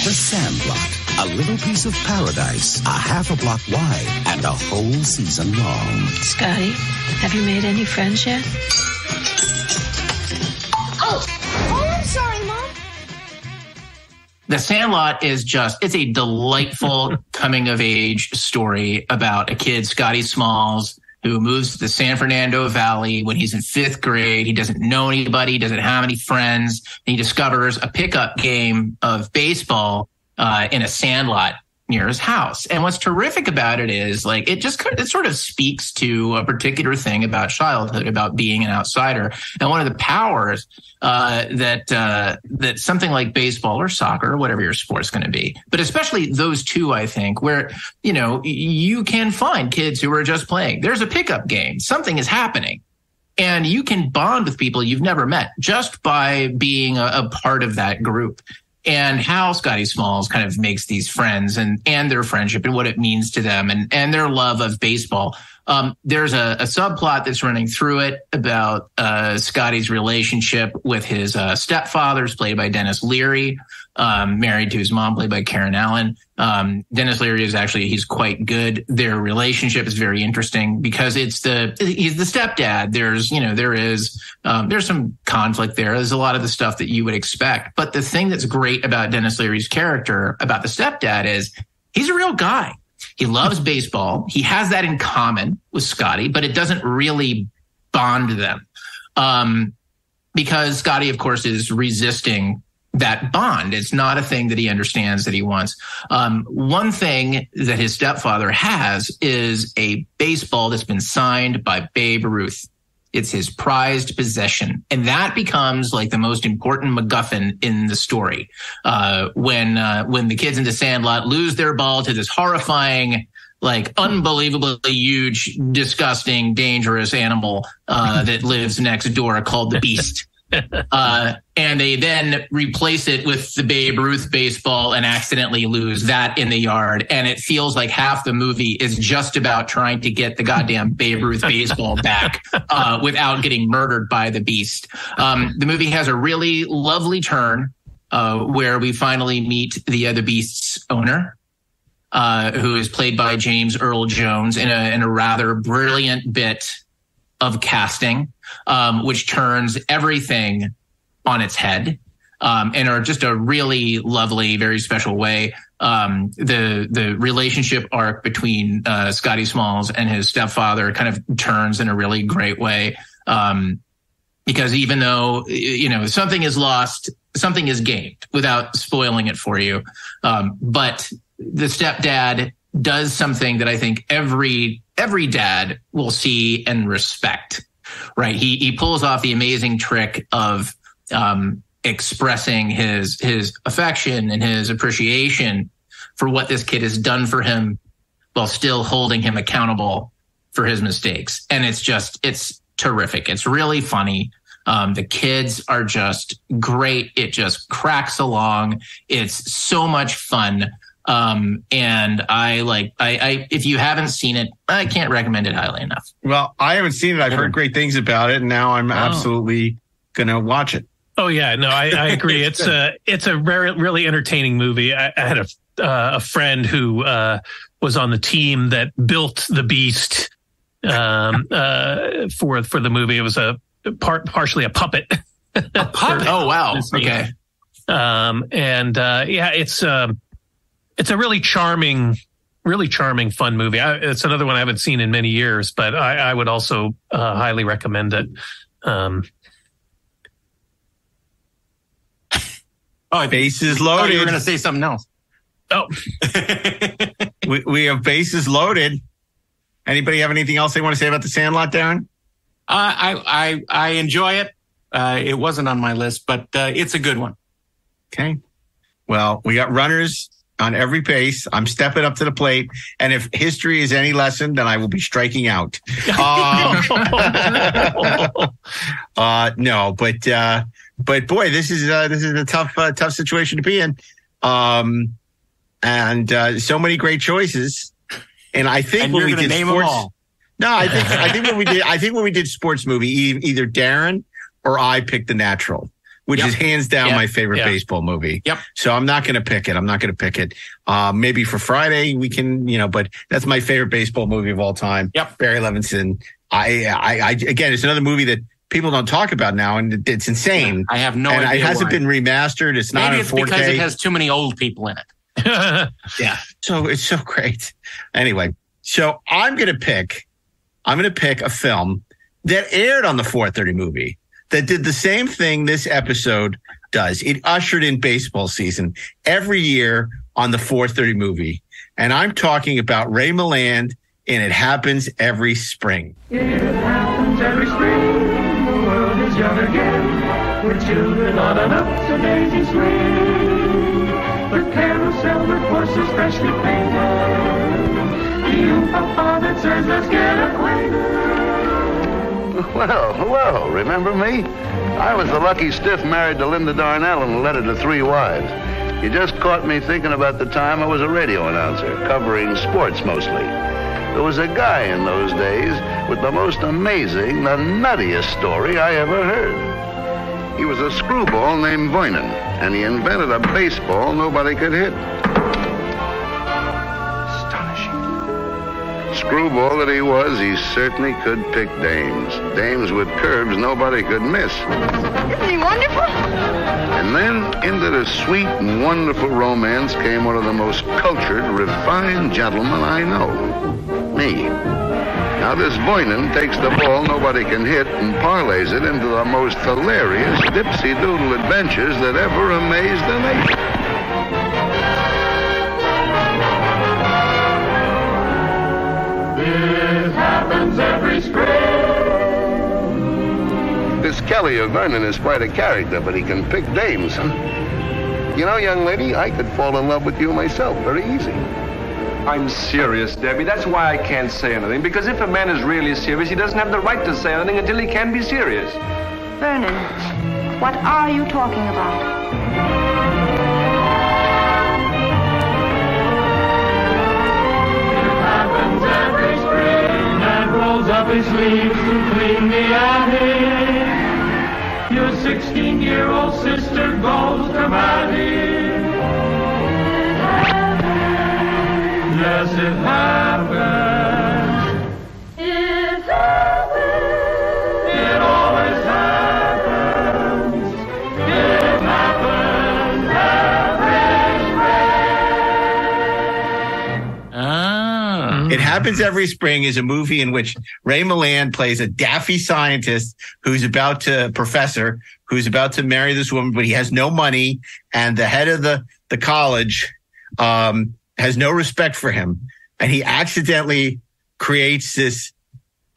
The Sandlot. A little piece of paradise, a half a block wide, and a whole season long. Scotty, have you made any friends yet? Oh, I'm sorry, Mom. The Sandlot is it's a delightful coming of age story about a kid, Scotty Smalls, who moves to the San Fernando Valley when he's in 5th grade. He doesn't know anybody, doesn't have any friends. And he discovers a pickup game of baseball in a sandlot near his house. And what's terrific about it is it sort of speaks to a particular thing about childhood, about being an outsider. And one of the powers that something like baseball or soccer or whatever your sport's going to be, but especially those two, I think, where, you can find kids who are just playing. There's a pickup game. Something is happening. And you can bond with people you've never met just by being a part of that group. And how Scotty Smalls kind of makes these friends and their friendship and what it means to them and their love of baseball. There's a subplot that's running through it about Scotty's relationship with his stepfathers, played by Dennis Leary, married to his mom, played by Karen Allen. Dennis Leary he's quite good. Their relationship is very interesting because he's the stepdad. There's some conflict there. There's a lot of the stuff that you would expect. But the thing that's great about Dennis Leary's character, about the stepdad, is he's a real guy. He loves baseball. He has that in common with Scotty, but it doesn't really bond them. Because Scotty, of course, is resisting that bond. It's not a thing that he understands that he wants. One thing that his stepfather has is a baseball that's been signed by Babe Ruth. It's his prized possession. And that becomes the most important MacGuffin in the story. When the kids in the Sandlot lose their ball to this horrifying, unbelievably huge, disgusting, dangerous animal that lives next door called the Beast. And they then replace it with the Babe Ruth baseball and accidentally lose that in the yard. And it feels like half the movie is just about trying to get the goddamn Babe Ruth baseball back without getting murdered by the Beast. The movie has a really lovely turn where we finally meet the Beast's owner. who is played by James Earl Jones in a rather brilliant bit of casting, which turns everything on its head, and are just a really lovely, very special way. The relationship arc between Scotty Smalls and his stepfather kind of turns in a really great way. Because even though, something is lost, something is gained, without spoiling it for you. But the stepdad does something that I think every dad will see and respect, right? He pulls off the amazing trick of expressing his affection and his appreciation for what this kid has done for him, while still holding him accountable for his mistakes. And it's terrific. It's really funny. The kids are just great. It just cracks along. It's so much fun. And I if you haven't seen it, I can't recommend it highly enough. Well, I haven't seen it. I've heard great things about it, and now I'm absolutely going to watch it. Oh yeah, no, I agree. It's a really entertaining movie. I had a friend who was on the team that built the Beast for the movie. It was partially a puppet. A puppet? Oh wow. Okay. It's a really charming, fun movie. It's another one I haven't seen in many years, but I would also highly recommend it. Bases loaded. You were going to say something else. Oh, we have bases loaded. Anybody have anything else they want to say about The Sandlot, Darren? I enjoy it. It wasn't on my list, but it's a good one. Okay. Well, we got runners on every base. I'm stepping up to the plate. And if history is any lesson, then I will be striking out. No, but boy, this is a tough situation to be in. And so many great choices. And I think when we did sports, no, I think when we did sports movie, either Darren or I picked The Natural, which is hands down my favorite baseball movie. Yep. So I'm not going to pick it. Maybe for Friday we can, but that's my favorite baseball movie of all time. Yep. Barry Levinson. I again, it's another movie that people don't talk about now, and it's insane. I have no idea. And it hasn't been remastered. It's not in 4K. Maybe it's because it has too many old people in it. Yeah. So it's so great. Anyway, so I'm going to pick a film that aired on the 4:30 movie that did the same thing this episode does. It ushered in baseball season every year on the 4:30 movie. And I'm talking about Ray Milland in It Happens Every Spring. It happens every spring, the world is young again, with children on an up-to-daisy swing. The carousel with horses freshly painted, the oompa that says let's get acquainted. Well, hello. Remember me? I was the lucky stiff married to Linda Darnell in A Letter to Three Wives. You just caught me thinking about the time I was a radio announcer, covering sports mostly. There was a guy in those days with the most amazing, the nuttiest story I ever heard. He was a screwball named Voynin, and he invented a baseball nobody could hit. Screwball that he was, he certainly could pick dames. Dames with curves nobody could miss. Isn't he wonderful? And then into the sweet and wonderful romance came one of the most cultured, refined gentlemen I know. Me. Now this Voynin takes the ball nobody can hit and parlays it into the most hilarious dipsy-doodle adventures that ever amazed the nation. It happens every spring. This Kelly of Vernon is quite a character, but he can pick dames, huh? You know, young lady, I could fall in love with you myself very easy. I'm serious, Debbie. That's why I can't say anything. Because if a man is really serious, he doesn't have the right to say anything until he can be serious. Vernon, what are you talking about? Every spring and rolls up his sleeves to clean the attic. Your 16-year-old sister goes dramatic. Yes, it happens. It happens. It always happens. It happens every spring. It Happens Every Spring is a movie in which Ray Milland plays a daffy scientist professor who's about to marry this woman, but he has no money, and the head of the college has no respect for him, and he accidentally creates this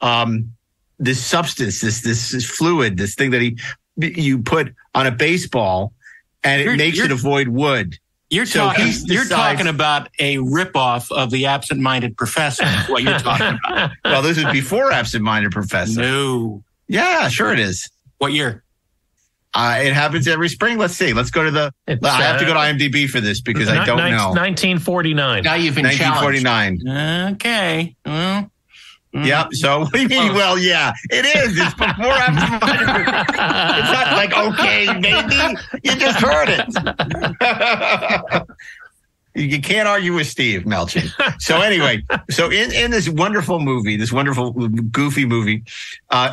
substance, this fluid, this thing that you put on a baseball, and it makes it avoid wood. You're talking about a ripoff of The Absent-Minded Professor. What you're talking about? Well, this is before Absent-Minded Professor. No. Yeah, sure it is. What year? It Happens Every Spring. Let's see. Let's go to I have to go to IMDb for this because I don't know. 1949. Now you've been 1949. Okay. Well. Yep. So what do you mean? Well, yeah, it is. It's before Absent-Minded. It's not like, okay, maybe. You just heard it. You can't argue with Steve Melching. So anyway, in this wonderful movie, this wonderful goofy movie,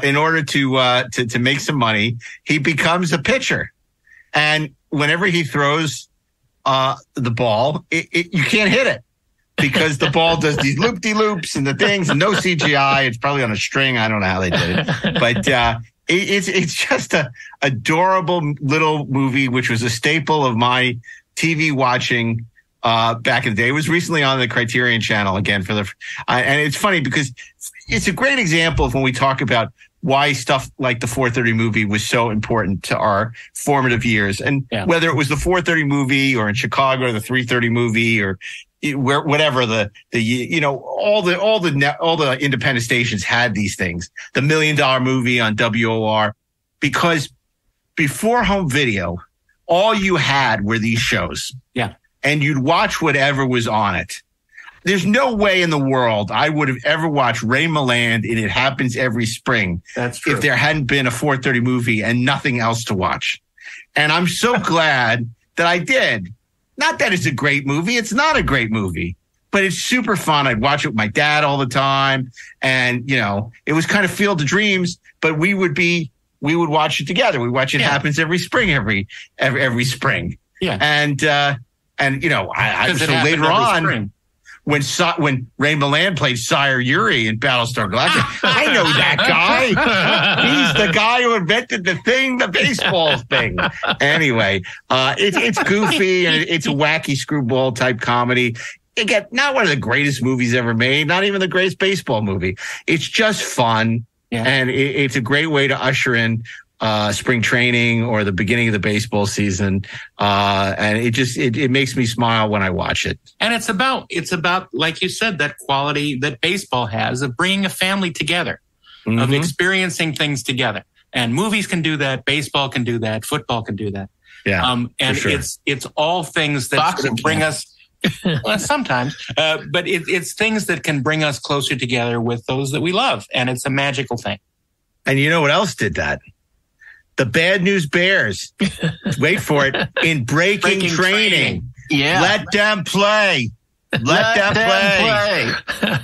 in order to make some money, he becomes a pitcher, and whenever he throws the ball, you can't hit it because the ball does these loop-de-loops and the things, and no CGI. It's probably on a string. I don't know how they did it, but it's just a adorable little movie, which was a staple of my TV watching. Back in the day. It was recently on the Criterion Channel again and it's funny because it's a great example of when we talk about why stuff like the 4:30 movie was so important to our formative years. And whether it was the 4:30 movie or in Chicago or the 3:30 movie or whatever all the independent stations had these things. The $1 Million Movie on WOR, because before home video, all you had were these shows. Yeah. And you'd watch whatever was on it. There's no way in the world I would have ever watched Ray Milland in It Happens Every Spring. That's true. If there hadn't been a 4:30 movie and nothing else to watch. And I'm so glad that I did. Not that it's a great movie. It's not a great movie, but it's super fun. I'd watch it with my dad all the time. And, it was kind of Field of Dreams, but we would watch it together. We watch It Happens Every Spring, every spring. Yeah. And later on, when Ray Milland played Sire Yuri in Battlestar Galactica, I know that guy. He's the guy who invented the baseball thing. Anyway, it's goofy and it's a wacky screwball type comedy. Again, not one of the greatest movies ever made, not even the greatest baseball movie. It's just fun, and it's a great way to usher in spring training or the beginning of the baseball season. And it makes me smile when I watch it. And it's about, like you said, that quality that baseball has of bringing a family together, of experiencing things together. And movies can do that. Baseball can do that. Football can do that. Yeah. And sure. it's all things that sort of bring us, well, sometimes, but it's things that can bring us closer together with those that we love. And it's a magical thing. And you know what else did that? The Bad News Bears. Wait for it. In breaking training. Yeah. Let them play. Let them play.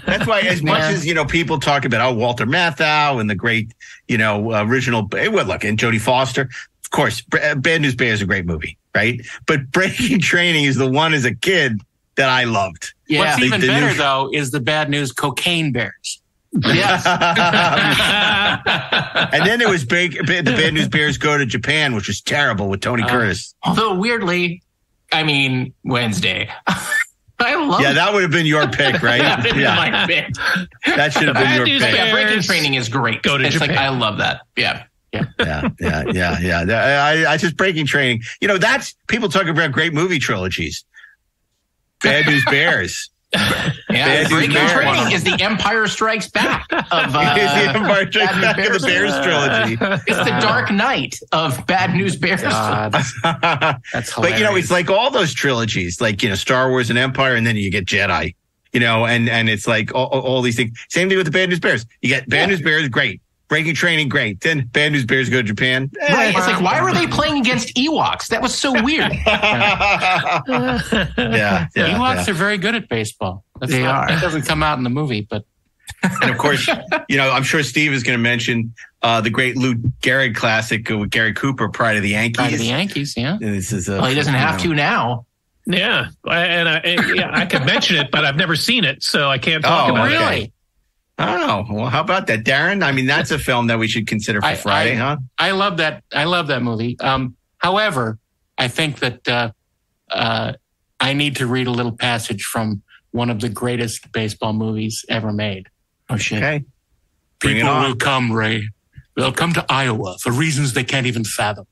That's why, as much as, people talk about, Walter Matthau and the great, original, and Jodie Foster. Of course, Bad News Bears is a great movie, right? But Breaking Training is the one as a kid that I loved. Yeah. What's even better, though, is the Bad News Cocaine Bears. Yes. And then there was the Bad News Bears Go to Japan, which was terrible with Tony Curtis. Although weirdly, Wednesday. I love it. That would have been your pick, right? That should have been your pick. Yeah, Breaking Training is great. Go to Japan. I love that. Yeah. I just Breaking Training. That's people talking about great movie trilogies. Bad News Bears. Breaking Training is the Empire Strikes Back of the Empire Strikes Back of the Bears trilogy. It's the Dark Knight of Bad News Bears. That's hilarious. But it's like all those trilogies, like Star Wars and Empire, and then you get Jedi. And it's like all these things. Same thing with the Bad News Bears. You get Bad News Bears, great. Breaking Training, great. Then Bad News Bears Go to Japan. Right. It's like, why were they playing against Ewoks? That was so weird. Ewoks are very good at baseball. That doesn't come out in the movie, but. And of course, I'm sure Steve is going to mention the great Lou Gehrig classic with Gary Cooper, Pride of the Yankees. Pride of the Yankees, yeah. This is he doesn't have to now. Yeah, I could mention it, but I've never seen it, so I can't talk about it. Really? I don't know. Well, how about that, Darren? I mean, that's a film that we should consider for Friday, huh? I love that. I love that movie. However, I think that I need to read a little passage from one of the greatest baseball movies ever made. Oh, shit. Okay. People will come, Ray. They'll come to Iowa for reasons they can't even fathom.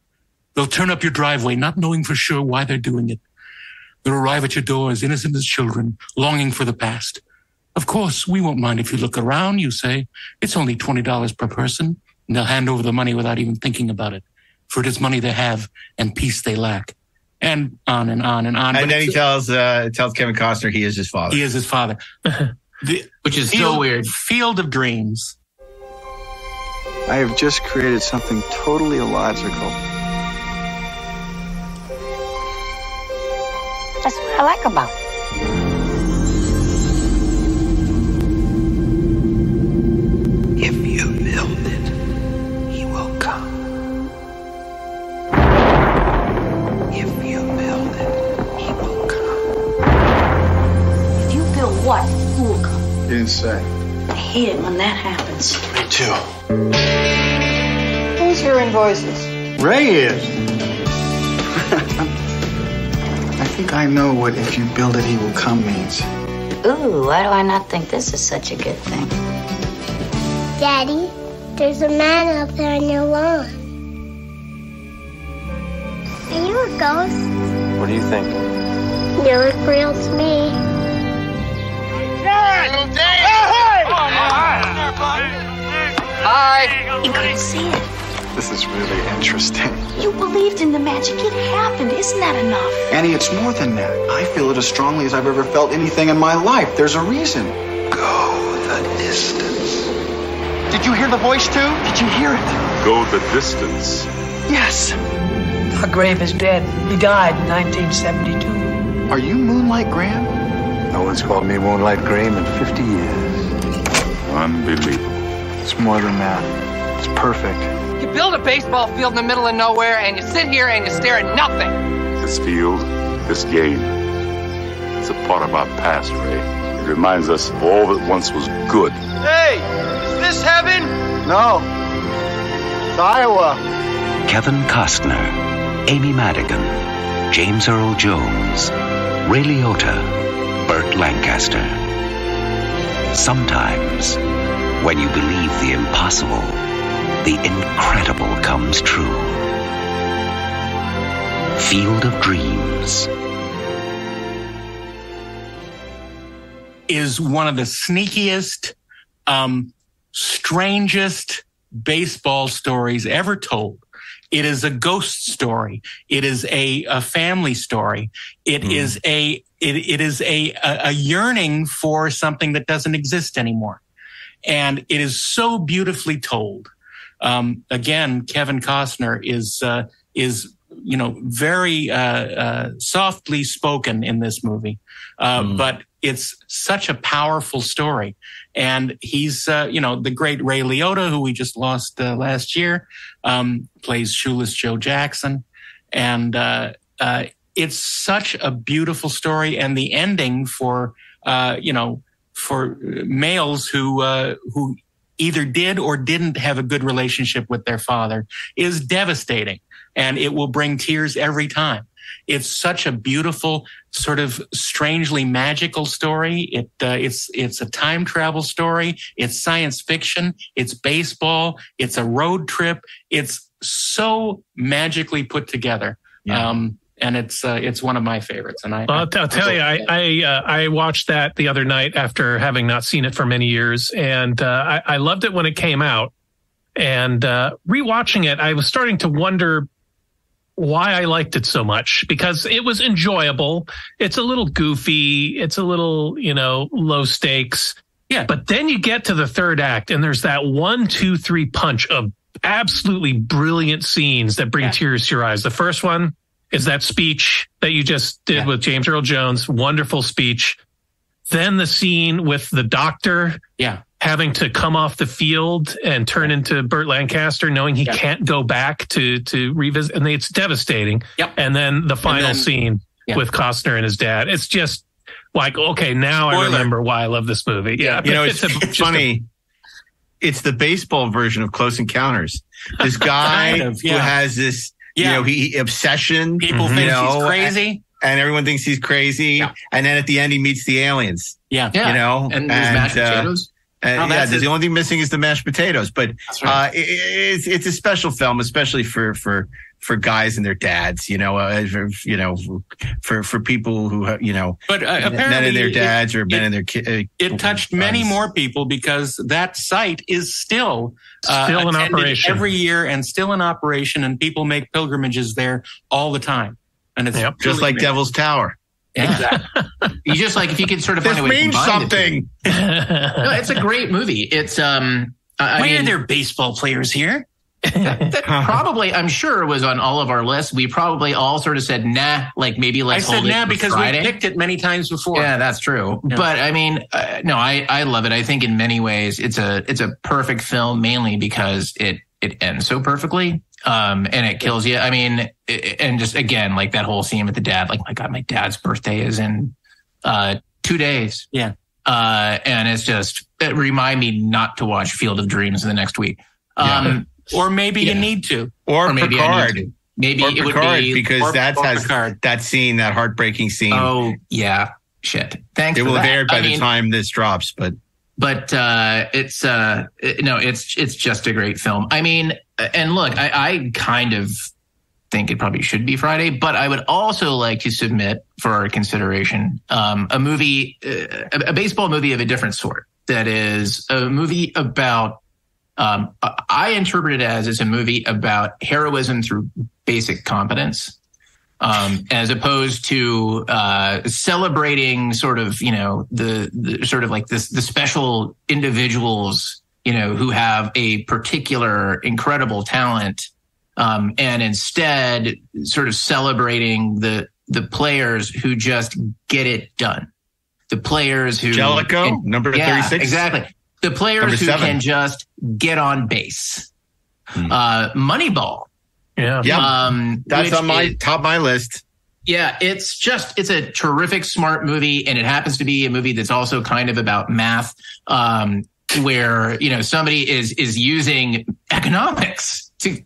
They'll turn up your driveway, not knowing for sure why they're doing it. They'll arrive at your door as innocent as children, longing for the past. Of course, we won't mind if you look around, you say. It's only $20 per person. And they'll hand over the money without even thinking about it. For it is money they have and peace they lack. And on and on and on. And then he tells Kevin Costner he is his father. He is his father. Which is so weird. Field of Dreams. I have just created something totally illogical. That's what I like about it. If you build it, he will come. If you build it, he will come. If you build what, who will come? You didn't say. I hate it when that happens. Me too. Who's hearing voices? Ray is. I think I know what "if you build it, he will come" means. Ooh, why do I not think this is such a good thing? Daddy, there's a man out there on your lawn. Are you a ghost? What do you think? You look real to me. Hi. You couldn't see it. This is really interesting. You believed in the magic. It happened. Isn't that enough? Annie, it's more than that. I feel it as strongly as I've ever felt anything in my life. There's a reason. Go the distance. Did you hear the voice too? Did you hear it? Go the distance. Yes. Our Grave is dead. He died in 1972. Are you Moonlight Graham? No one's called me Moonlight Graham in 50 years. Unbelievable. It's more than that. It's perfect. You build a baseball field in the middle of nowhere and you sit here and you stare at nothing. This field, this game, it's a part of our past, Ray. It reminds us of all that once was good. Hey, is this heaven? No. It's Iowa. Kevin Costner, Amy Madigan, James Earl Jones, Ray Liotta, Burt Lancaster. Sometimes, when you believe the impossible, the incredible comes true. Field of Dreams is one of the sneakiest, strangest baseball stories ever told. It is a ghost story. It is a family story. It is a yearning for something that doesn't exist anymore. And it is so beautifully told. Again, Kevin Costner is very softly spoken in this movie. But it's such a powerful story. And he's, the great Ray Liotta, who we just lost last year, plays Shoeless Joe Jackson. And it's such a beautiful story. And the ending for males who either did or didn't have a good relationship with their father is devastating. And it will bring tears every time. It's such a beautiful, sort of strangely magical story. It's a time travel story. It's science fiction. It's baseball. It's a road trip. It's so magically put together. Yeah. And it's one of my favorites. And I'll tell you, I watched that the other night after having not seen it for many years, and I loved it when it came out. And rewatching it, I was starting to wonder why I liked it so much, because it was enjoyable. It's a little goofy. It's a little, low stakes. Yeah. But then you get to the third act and there's that 1, 2, 3 punch of absolutely brilliant scenes that bring tears to your eyes. The first one is that speech that you just did with James Earl Jones. Wonderful speech. Then the scene with the doctor having to come off the field and turn into Burt Lancaster, knowing he can't go back to revisit. And it's devastating. Yep. And then the final scene with Costner and his dad. It's just like, okay, now I remember why I love this movie. Yeah. You know, it's funny. It's the baseball version of Close Encounters. This guy who has this, you know, obsession. People think he's crazy. And everyone thinks he's crazy. Yeah. And then at the end, he meets the aliens. Yeah. You know? And there's mashed potatoes. The only thing missing is the mashed potatoes. But it's a special film, especially for guys and their dads, for people who, but men and their dads or men and their kids. It touched many more people because that site is still in operation every year and still in operation, and people make pilgrimages there all the time. And it's just like Devil's Tower. Yeah. Exactly. You just like, if you could sort of find a way to means something. No, it's a great movie. It's why are there baseball players here? that probably, I'm sure, was on all of our lists. We probably all sort of said, nah, like maybe let's hold it. I said nah because Friday. We picked it many times before. Yeah, that's true. Yeah. But I mean, no, I love it. I think in many ways it's a perfect film, mainly because it ends so perfectly. And it kills you. I mean, and just again, like that whole scene with the dad, like, my God, my dad's birthday is in 2 days. Yeah. And it's just, it remind me not to watch Field of Dreams in the next week. Or maybe you need to. Or maybe PICARD. Maybe or it would PICARD, be because that has that scene, that heartbreaking scene. Oh yeah, shit. Thanks. It will have aired by the time this drops, but it's just a great film. I mean, and look, I kind of think it probably should be Friday, but I would also like to submit for our consideration a movie, a baseball movie of a different sort. That is a movie about. I interpret it as it's a movie about heroism through basic competence, as opposed to celebrating sort of, the sort of like the special individuals, who have a particular incredible talent, and instead sort of celebrating the players who just get it done. The players who Jellicoe, number 36. Exactly. The players who can just get on base. Moneyball. Yeah. That's on top of my list. Yeah, it's a terrific, smart movie. And it happens to be a movie that's also kind of about math, where, somebody is using economics to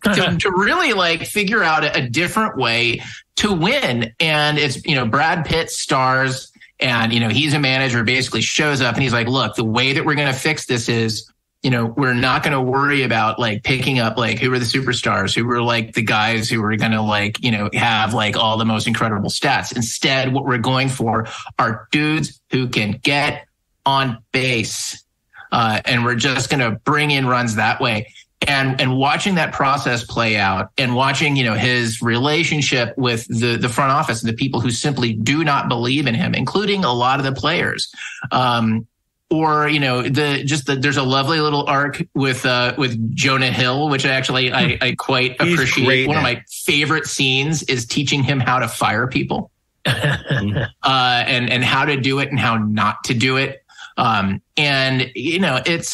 really like figure out a different way to win. And it's, Brad Pitt stars. And, he's a manager, basically shows up and he's like, look, the way that we're going to fix this is, we're not going to worry about like picking up like who are the superstars, who were like the guys who were going to like, have like all the most incredible stats. Instead, what we're going for are dudes who can get on base. And we're just going to bring in runs that way. And watching that process play out and watching, his relationship with the front office and the people who simply do not believe in him, including a lot of the players. There's a lovely little arc with Jonah Hill, which actually I quite appreciate. One of my favorite scenes is teaching him how to fire people, and how to do it and how not to do it. It's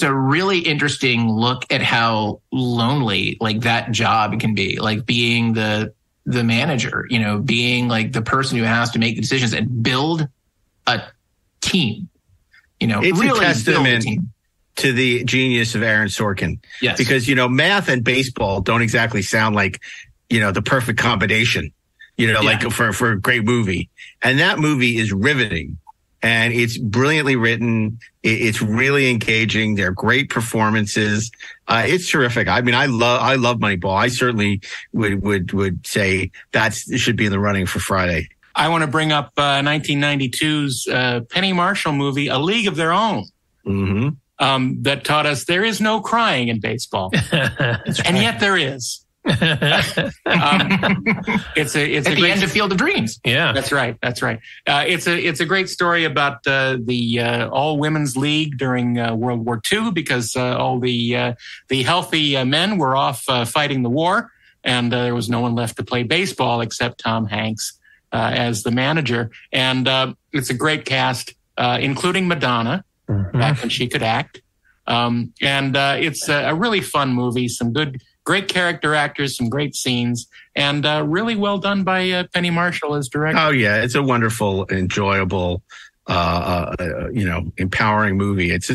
a really interesting look at how lonely like that job can be, like being the manager, being like the person who has to make the decisions and build a team, it's really a testament to the genius of Aaron Sorkin. Yes. Because, math and baseball don't exactly sound like, the perfect combination, like for a great movie. And that movie is riveting. And it's brilliantly written. It's really engaging. They're great performances. It's terrific. I mean, I love Moneyball. I certainly would say it should be in the running for Friday. I want to bring up 1992's Penny Marshall movie, A League of Their Own, that taught us there is no crying in baseball, and yet there is. It's at the end of Field of Dreams. Yeah, that's right. It's a great story about the all women's league during World War II, because all the healthy men were off fighting the war, and there was no one left to play baseball except Tom Hanks as the manager. And it's a great cast, including Madonna, back when she could act. And it's a really fun movie, some great character actors, some great scenes, and really well done by Penny Marshall as director. Oh, yeah. It's a wonderful, enjoyable, empowering movie. It's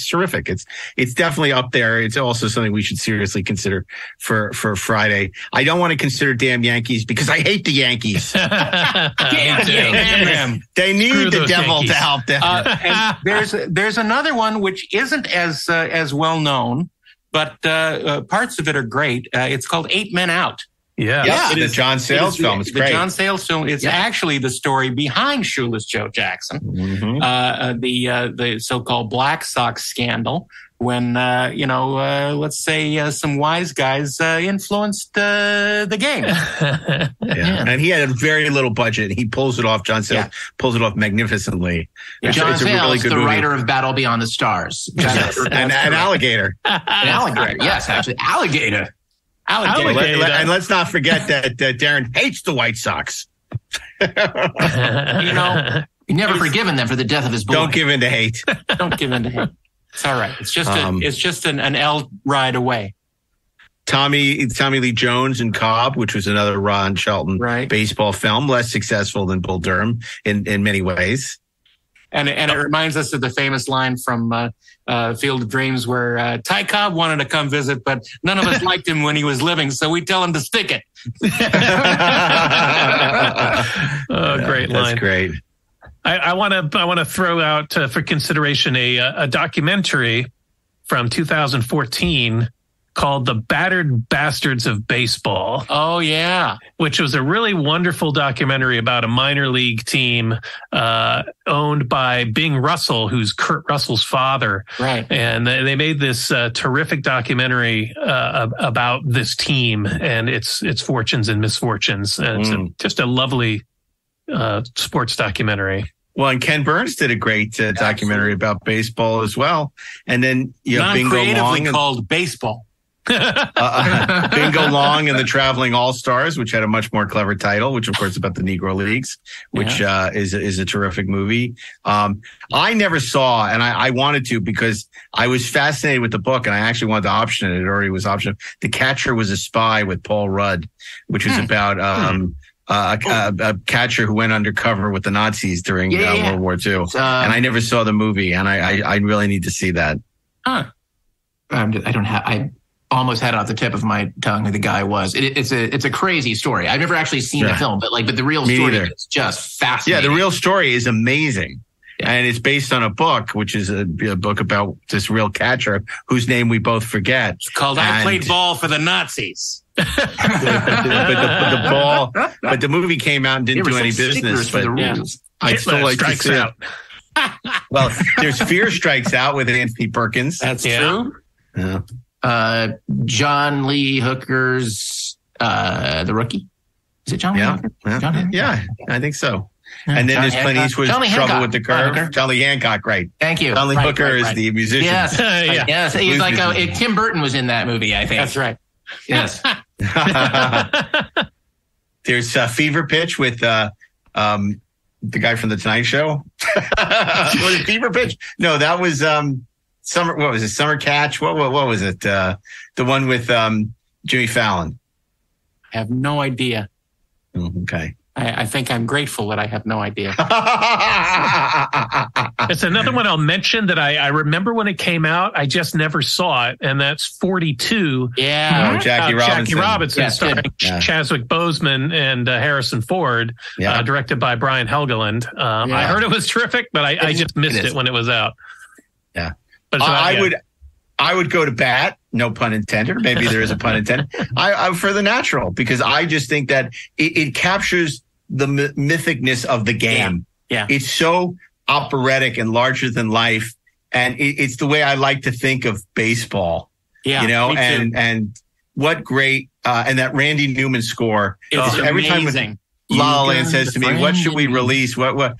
terrific. It's definitely up there. It's also something we should seriously consider for Friday. I don't want to consider Damn Yankees because I hate the Yankees. Damn. They need the devil to help them. And there's another one which isn't as well known, but parts of it are great. It's called 8 Men Out. Yeah, the John Sayles film. It's great. The John Sayles film. It's actually the story behind Shoeless Joe Jackson, the so-called Black Sox scandal, when let's say some wise guys influenced the game. And he had a very little budget. He pulls it off. John Sayles pulls it off magnificently. John Sayles, really good the movie. Writer of Battle Beyond the Stars, and Alligator. An alligator, yes, actually, Alligator. And let's not forget that Darren hates the White Sox. You've never forgiven them for the death of his boy. Don't give in to hate. Don't give in to hate. It's all right. It's just an L ride away. Tommy Lee Jones and Cobb, which was another Ron Shelton baseball film, less successful than Bull Durham in many ways. And it reminds us of the famous line from Field of Dreams where Ty Cobb wanted to come visit, but none of us liked him when he was living, so we tell him to stick it. Great line. That's great. I want to throw out for consideration a documentary from 2014 called The Battered Bastards of Baseball. Oh, yeah. Which was a really wonderful documentary about a minor league team owned by Bing Russell, who's Kurt Russell's father. Right. And they made this terrific documentary about this team and its fortunes and misfortunes. And it's just a lovely sports documentary. Well, and Ken Burns did a great documentary about baseball as well. And then you have Bingo Long. Called Baseball. Bingo Long and the Traveling All-Stars, which had a much more clever title, which of course is about the Negro Leagues, which is a terrific movie. I never saw, and I wanted to because I was fascinated with the book and I actually wanted to option it. It already was optioned. The Catcher Was a Spy with Paul Rudd, which was about a catcher who went undercover with the Nazis during World War II. And I never saw the movie, and I really need to see that. I almost had it off the tip of my tongue who the guy was. It's a crazy story. I've never actually seen the film, but the real story is just fascinating. Yeah, the real story is amazing. Yeah. And it's based on a book, which is a book about this real catcher whose name we both forget. It's called I Played Ball for the Nazis. but the movie came out and didn't do any business. But I'd still like to see it. Well, there's Fear Strikes Out with Anthony Perkins. That's true. Yeah. John Lee Hooker's The Rookie. Is it John Lee Hooker? Yeah, I think so. And then there's Clint Eastwood's Trouble with the Curve. John Lee Hancock, right. Thank you. John Lee Hooker is the musician. Yes. Yes. He's like Tim Burton was in that movie, I think. That's right. Yes. There's Fever Pitch with the guy from The Tonight Show. Was it Fever Pitch? No, that was Summer. What was it? Summer Catch? What was it? The one with Jimmy Fallon. I have no idea. Okay. I think I'm grateful that I have no idea. It's another one I'll mention that I remember when it came out. I just never saw it, and that's 42. Yeah. Jackie Robinson starring Chadwick Boseman and Harrison Ford, directed by Brian Helgeland. I heard it was terrific, but I just missed it when it was out. Yeah. But I would go to bat, no pun intended, or maybe there is a pun intended, I for The Natural, because I just think that it captures the mythicness of the game. Yeah. It's so operatic and larger than life. And it's the way I like to think of baseball. Yeah. And what great, and that Randy Newman score. Every time La La Land says to me, what should we release? What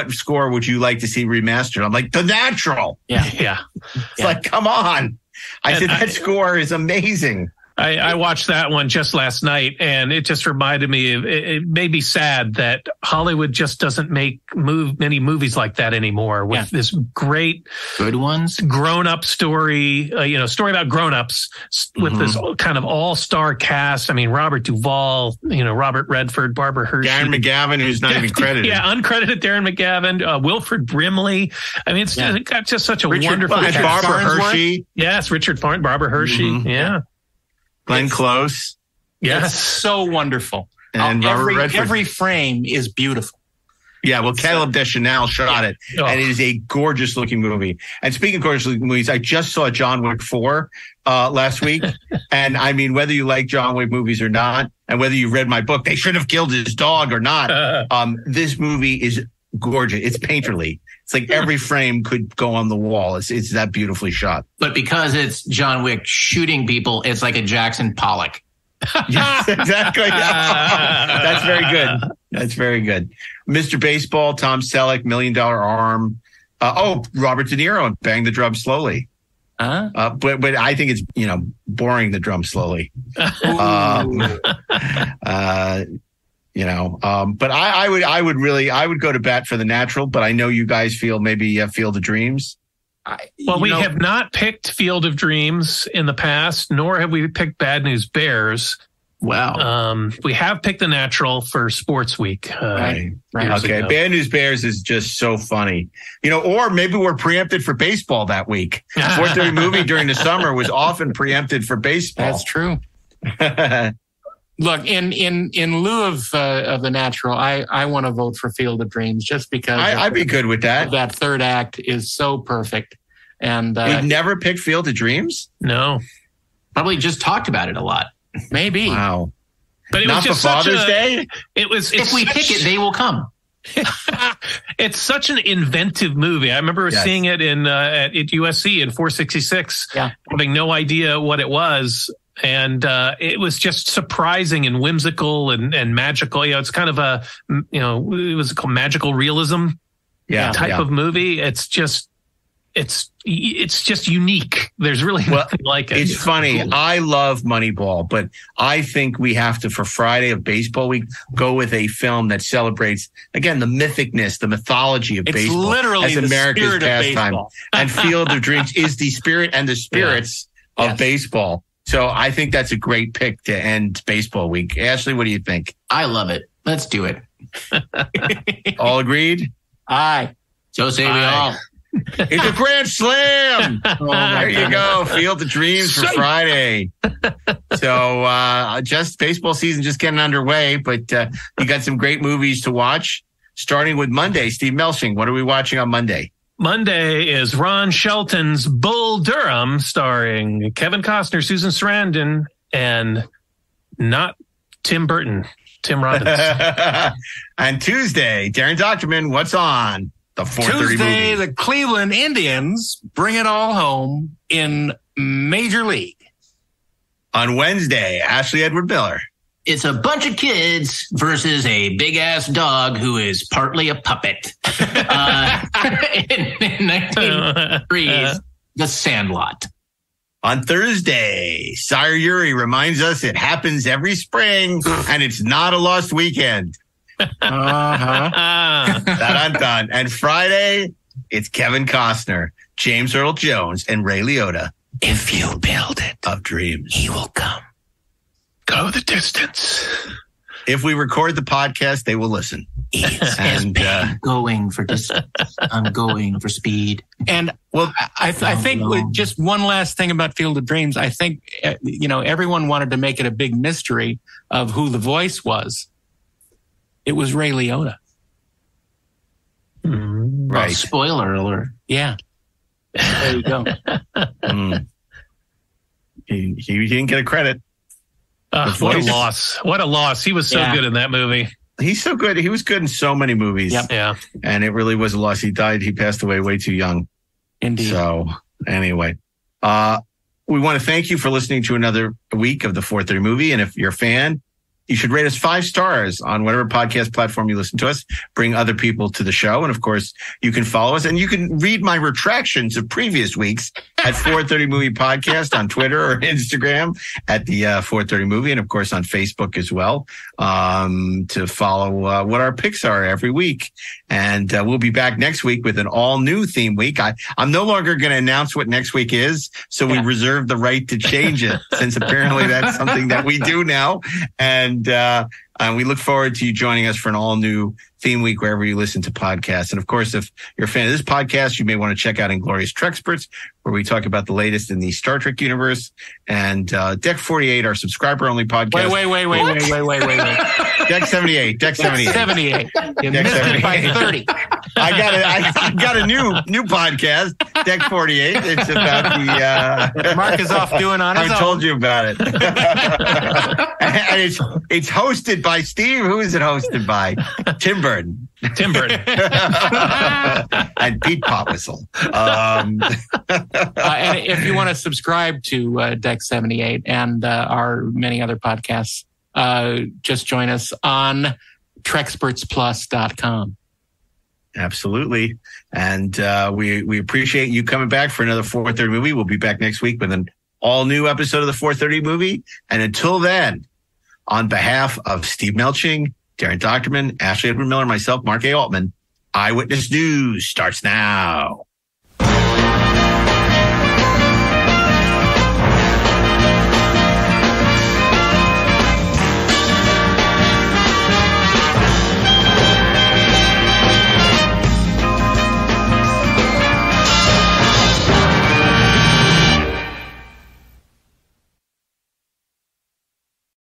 score would you like to see remastered? I'm like, The Natural. Yeah. It's like, come on. I said, that score is amazing. I watched that one just last night, and it just reminded me of, it made me sad that Hollywood just doesn't make many movies like that anymore with this great good ones, grown-up story, story about grown-ups with this kind of all-star cast. I mean, Robert Duvall, Robert Redford, Barbara Hershey. Darren McGavin, who's not even credited. Yeah, uncredited Darren McGavin, Wilford Brimley. I mean, it's got just such a wonderful cast. Barbara Hershey. Yes, Richard Farnsworth, Barbara Hershey. Yeah. Glenn Close. Yes. It's so wonderful. And every frame is beautiful. Yeah, well, Caleb Deschanel shot it, and it is a gorgeous looking movie. And speaking of gorgeous looking movies, I just saw John Wick 4 last week. And I mean, whether you like John Wick movies or not, and whether you read my book, They Should Have Killed His Dog or not, this movie is gorgeous. It's painterly. It's like every frame could go on the wall. It's that beautifully shot. But because it's John Wick shooting people, it's like a Jackson Pollock. Yes, exactly. That's very good. That's very good. Mr. Baseball, Tom Selleck, $1 Million Arm. Robert De Niro and Bang the Drum Slowly. But I think it's, boring the drum slowly. But I would go to bat for The Natural, but I know you guys feel maybe Field of Dreams. We have not picked Field of Dreams in the past, nor have we picked Bad News Bears. Wow. We have picked The Natural for Sports Week. Right. Okay. Bad News Bears is just so funny. Or maybe we're preempted for baseball that week. 4:30 movie during the summer was often preempted for baseball. That's true. Look, in lieu of The Natural, I want to vote for Field of Dreams just because I'd be good with that. That third act is so perfect. And we've never picked Field of Dreams? No. Probably just talked about it a lot. Maybe. Wow. But it Not was just for Father's Day? If we pick it, they will come. It's such an inventive movie. I remember seeing it at USC in 466, having no idea what it was. And it was just surprising and whimsical and magical. It's kind of it was called magical realism type of movie. It's just unique. There's really nothing like it. It's funny. Cool. I love Moneyball, but I think we have to, for Friday of Baseball Week, go with a film that celebrates, again, the mythicness, the mythology of baseball. It's literally as America's pastime. And Field of Dreams is the spirit and the spirits of baseball. So I think that's a great pick to end Baseball Week. Ashley, what do you think? I love it. Let's do it. All agreed? Aye. So say we all. It's a grand slam. There you go. Field of Dreams for Friday. So just baseball season just getting underway, but you got some great movies to watch. Starting with Monday, Steve Melching, what are we watching on Monday? Monday is Ron Shelton's Bull Durham, starring Kevin Costner, Susan Sarandon, and not Tim Burton, Tim Robbins. And Tuesday, Darren Dochterman, what's on? The 4:30 Tuesday, movie. the Cleveland Indians bring it all home in Major League. On Wednesday, Ashley Edward Miller. It's a bunch of kids versus a big-ass dog who is partly a puppet. In 1903's The Sandlot. On Thursday, Sire Yuri reminds us it happens every spring and it's not a lost weekend. Dun-dun-dun. And Friday, it's Kevin Costner, James Earl Jones, and Ray Liotta. If you build it, of dreams, he will come. Go the distance. If we record the podcast, they will listen. And going for distance. I'm going for speed. And I think just one last thing about Field of Dreams. I think everyone wanted to make it a big mystery of who the voice was. It was Ray Liotta. Right. Well, spoiler alert. Yeah. There you go. He didn't get a credit. What a loss. What a loss. He was so good in that movie. He's so good. He was good in so many movies. Yep. Yeah. And it really was a loss. He passed away way too young. Indeed. So anyway, we want to thank you for listening to another week of the 4:30 movie. And if you're a fan, you should rate us 5 stars on whatever podcast platform you listen to us. Bring other people to the show. And of course, you can follow us and you can read my retractions of previous weeks at 430 Movie Podcast on Twitter or Instagram at the 430 Movie, and of course on Facebook as well, to follow what our picks are every week. And we'll be back next week with an all new theme week. I'm no longer going to announce what next week is, so we reserve the right to change it, since apparently that's something that we do now. And we look forward to you joining us for an all new theme week wherever you listen to podcasts. And of course, if you're a fan of this podcast, you may want to check out Inglorious Trexperts, where we talk about the latest in the Star Trek universe, and Deck 48, our subscriber only podcast. Wait. Deck 78. Deck 78. You missed it by 30. I got a new podcast, Deck 48. It's about the Mark is off doing on his own. I told you about it. And it's hosted by Steve. Who is it hosted by? Tim Burton. And Pete Potwhistle. And if you want to subscribe to Deck 78 and our many other podcasts, just join us on TrekSpertsPlus.com. Absolutely. And we appreciate you coming back for another 430 Movie. We'll be back next week with an all new episode of the 430 Movie. And until then, on behalf of Steve Melching, Darren Dochterman, Ashley Edward Miller, myself, Mark A. Altman, Eyewitness News starts now.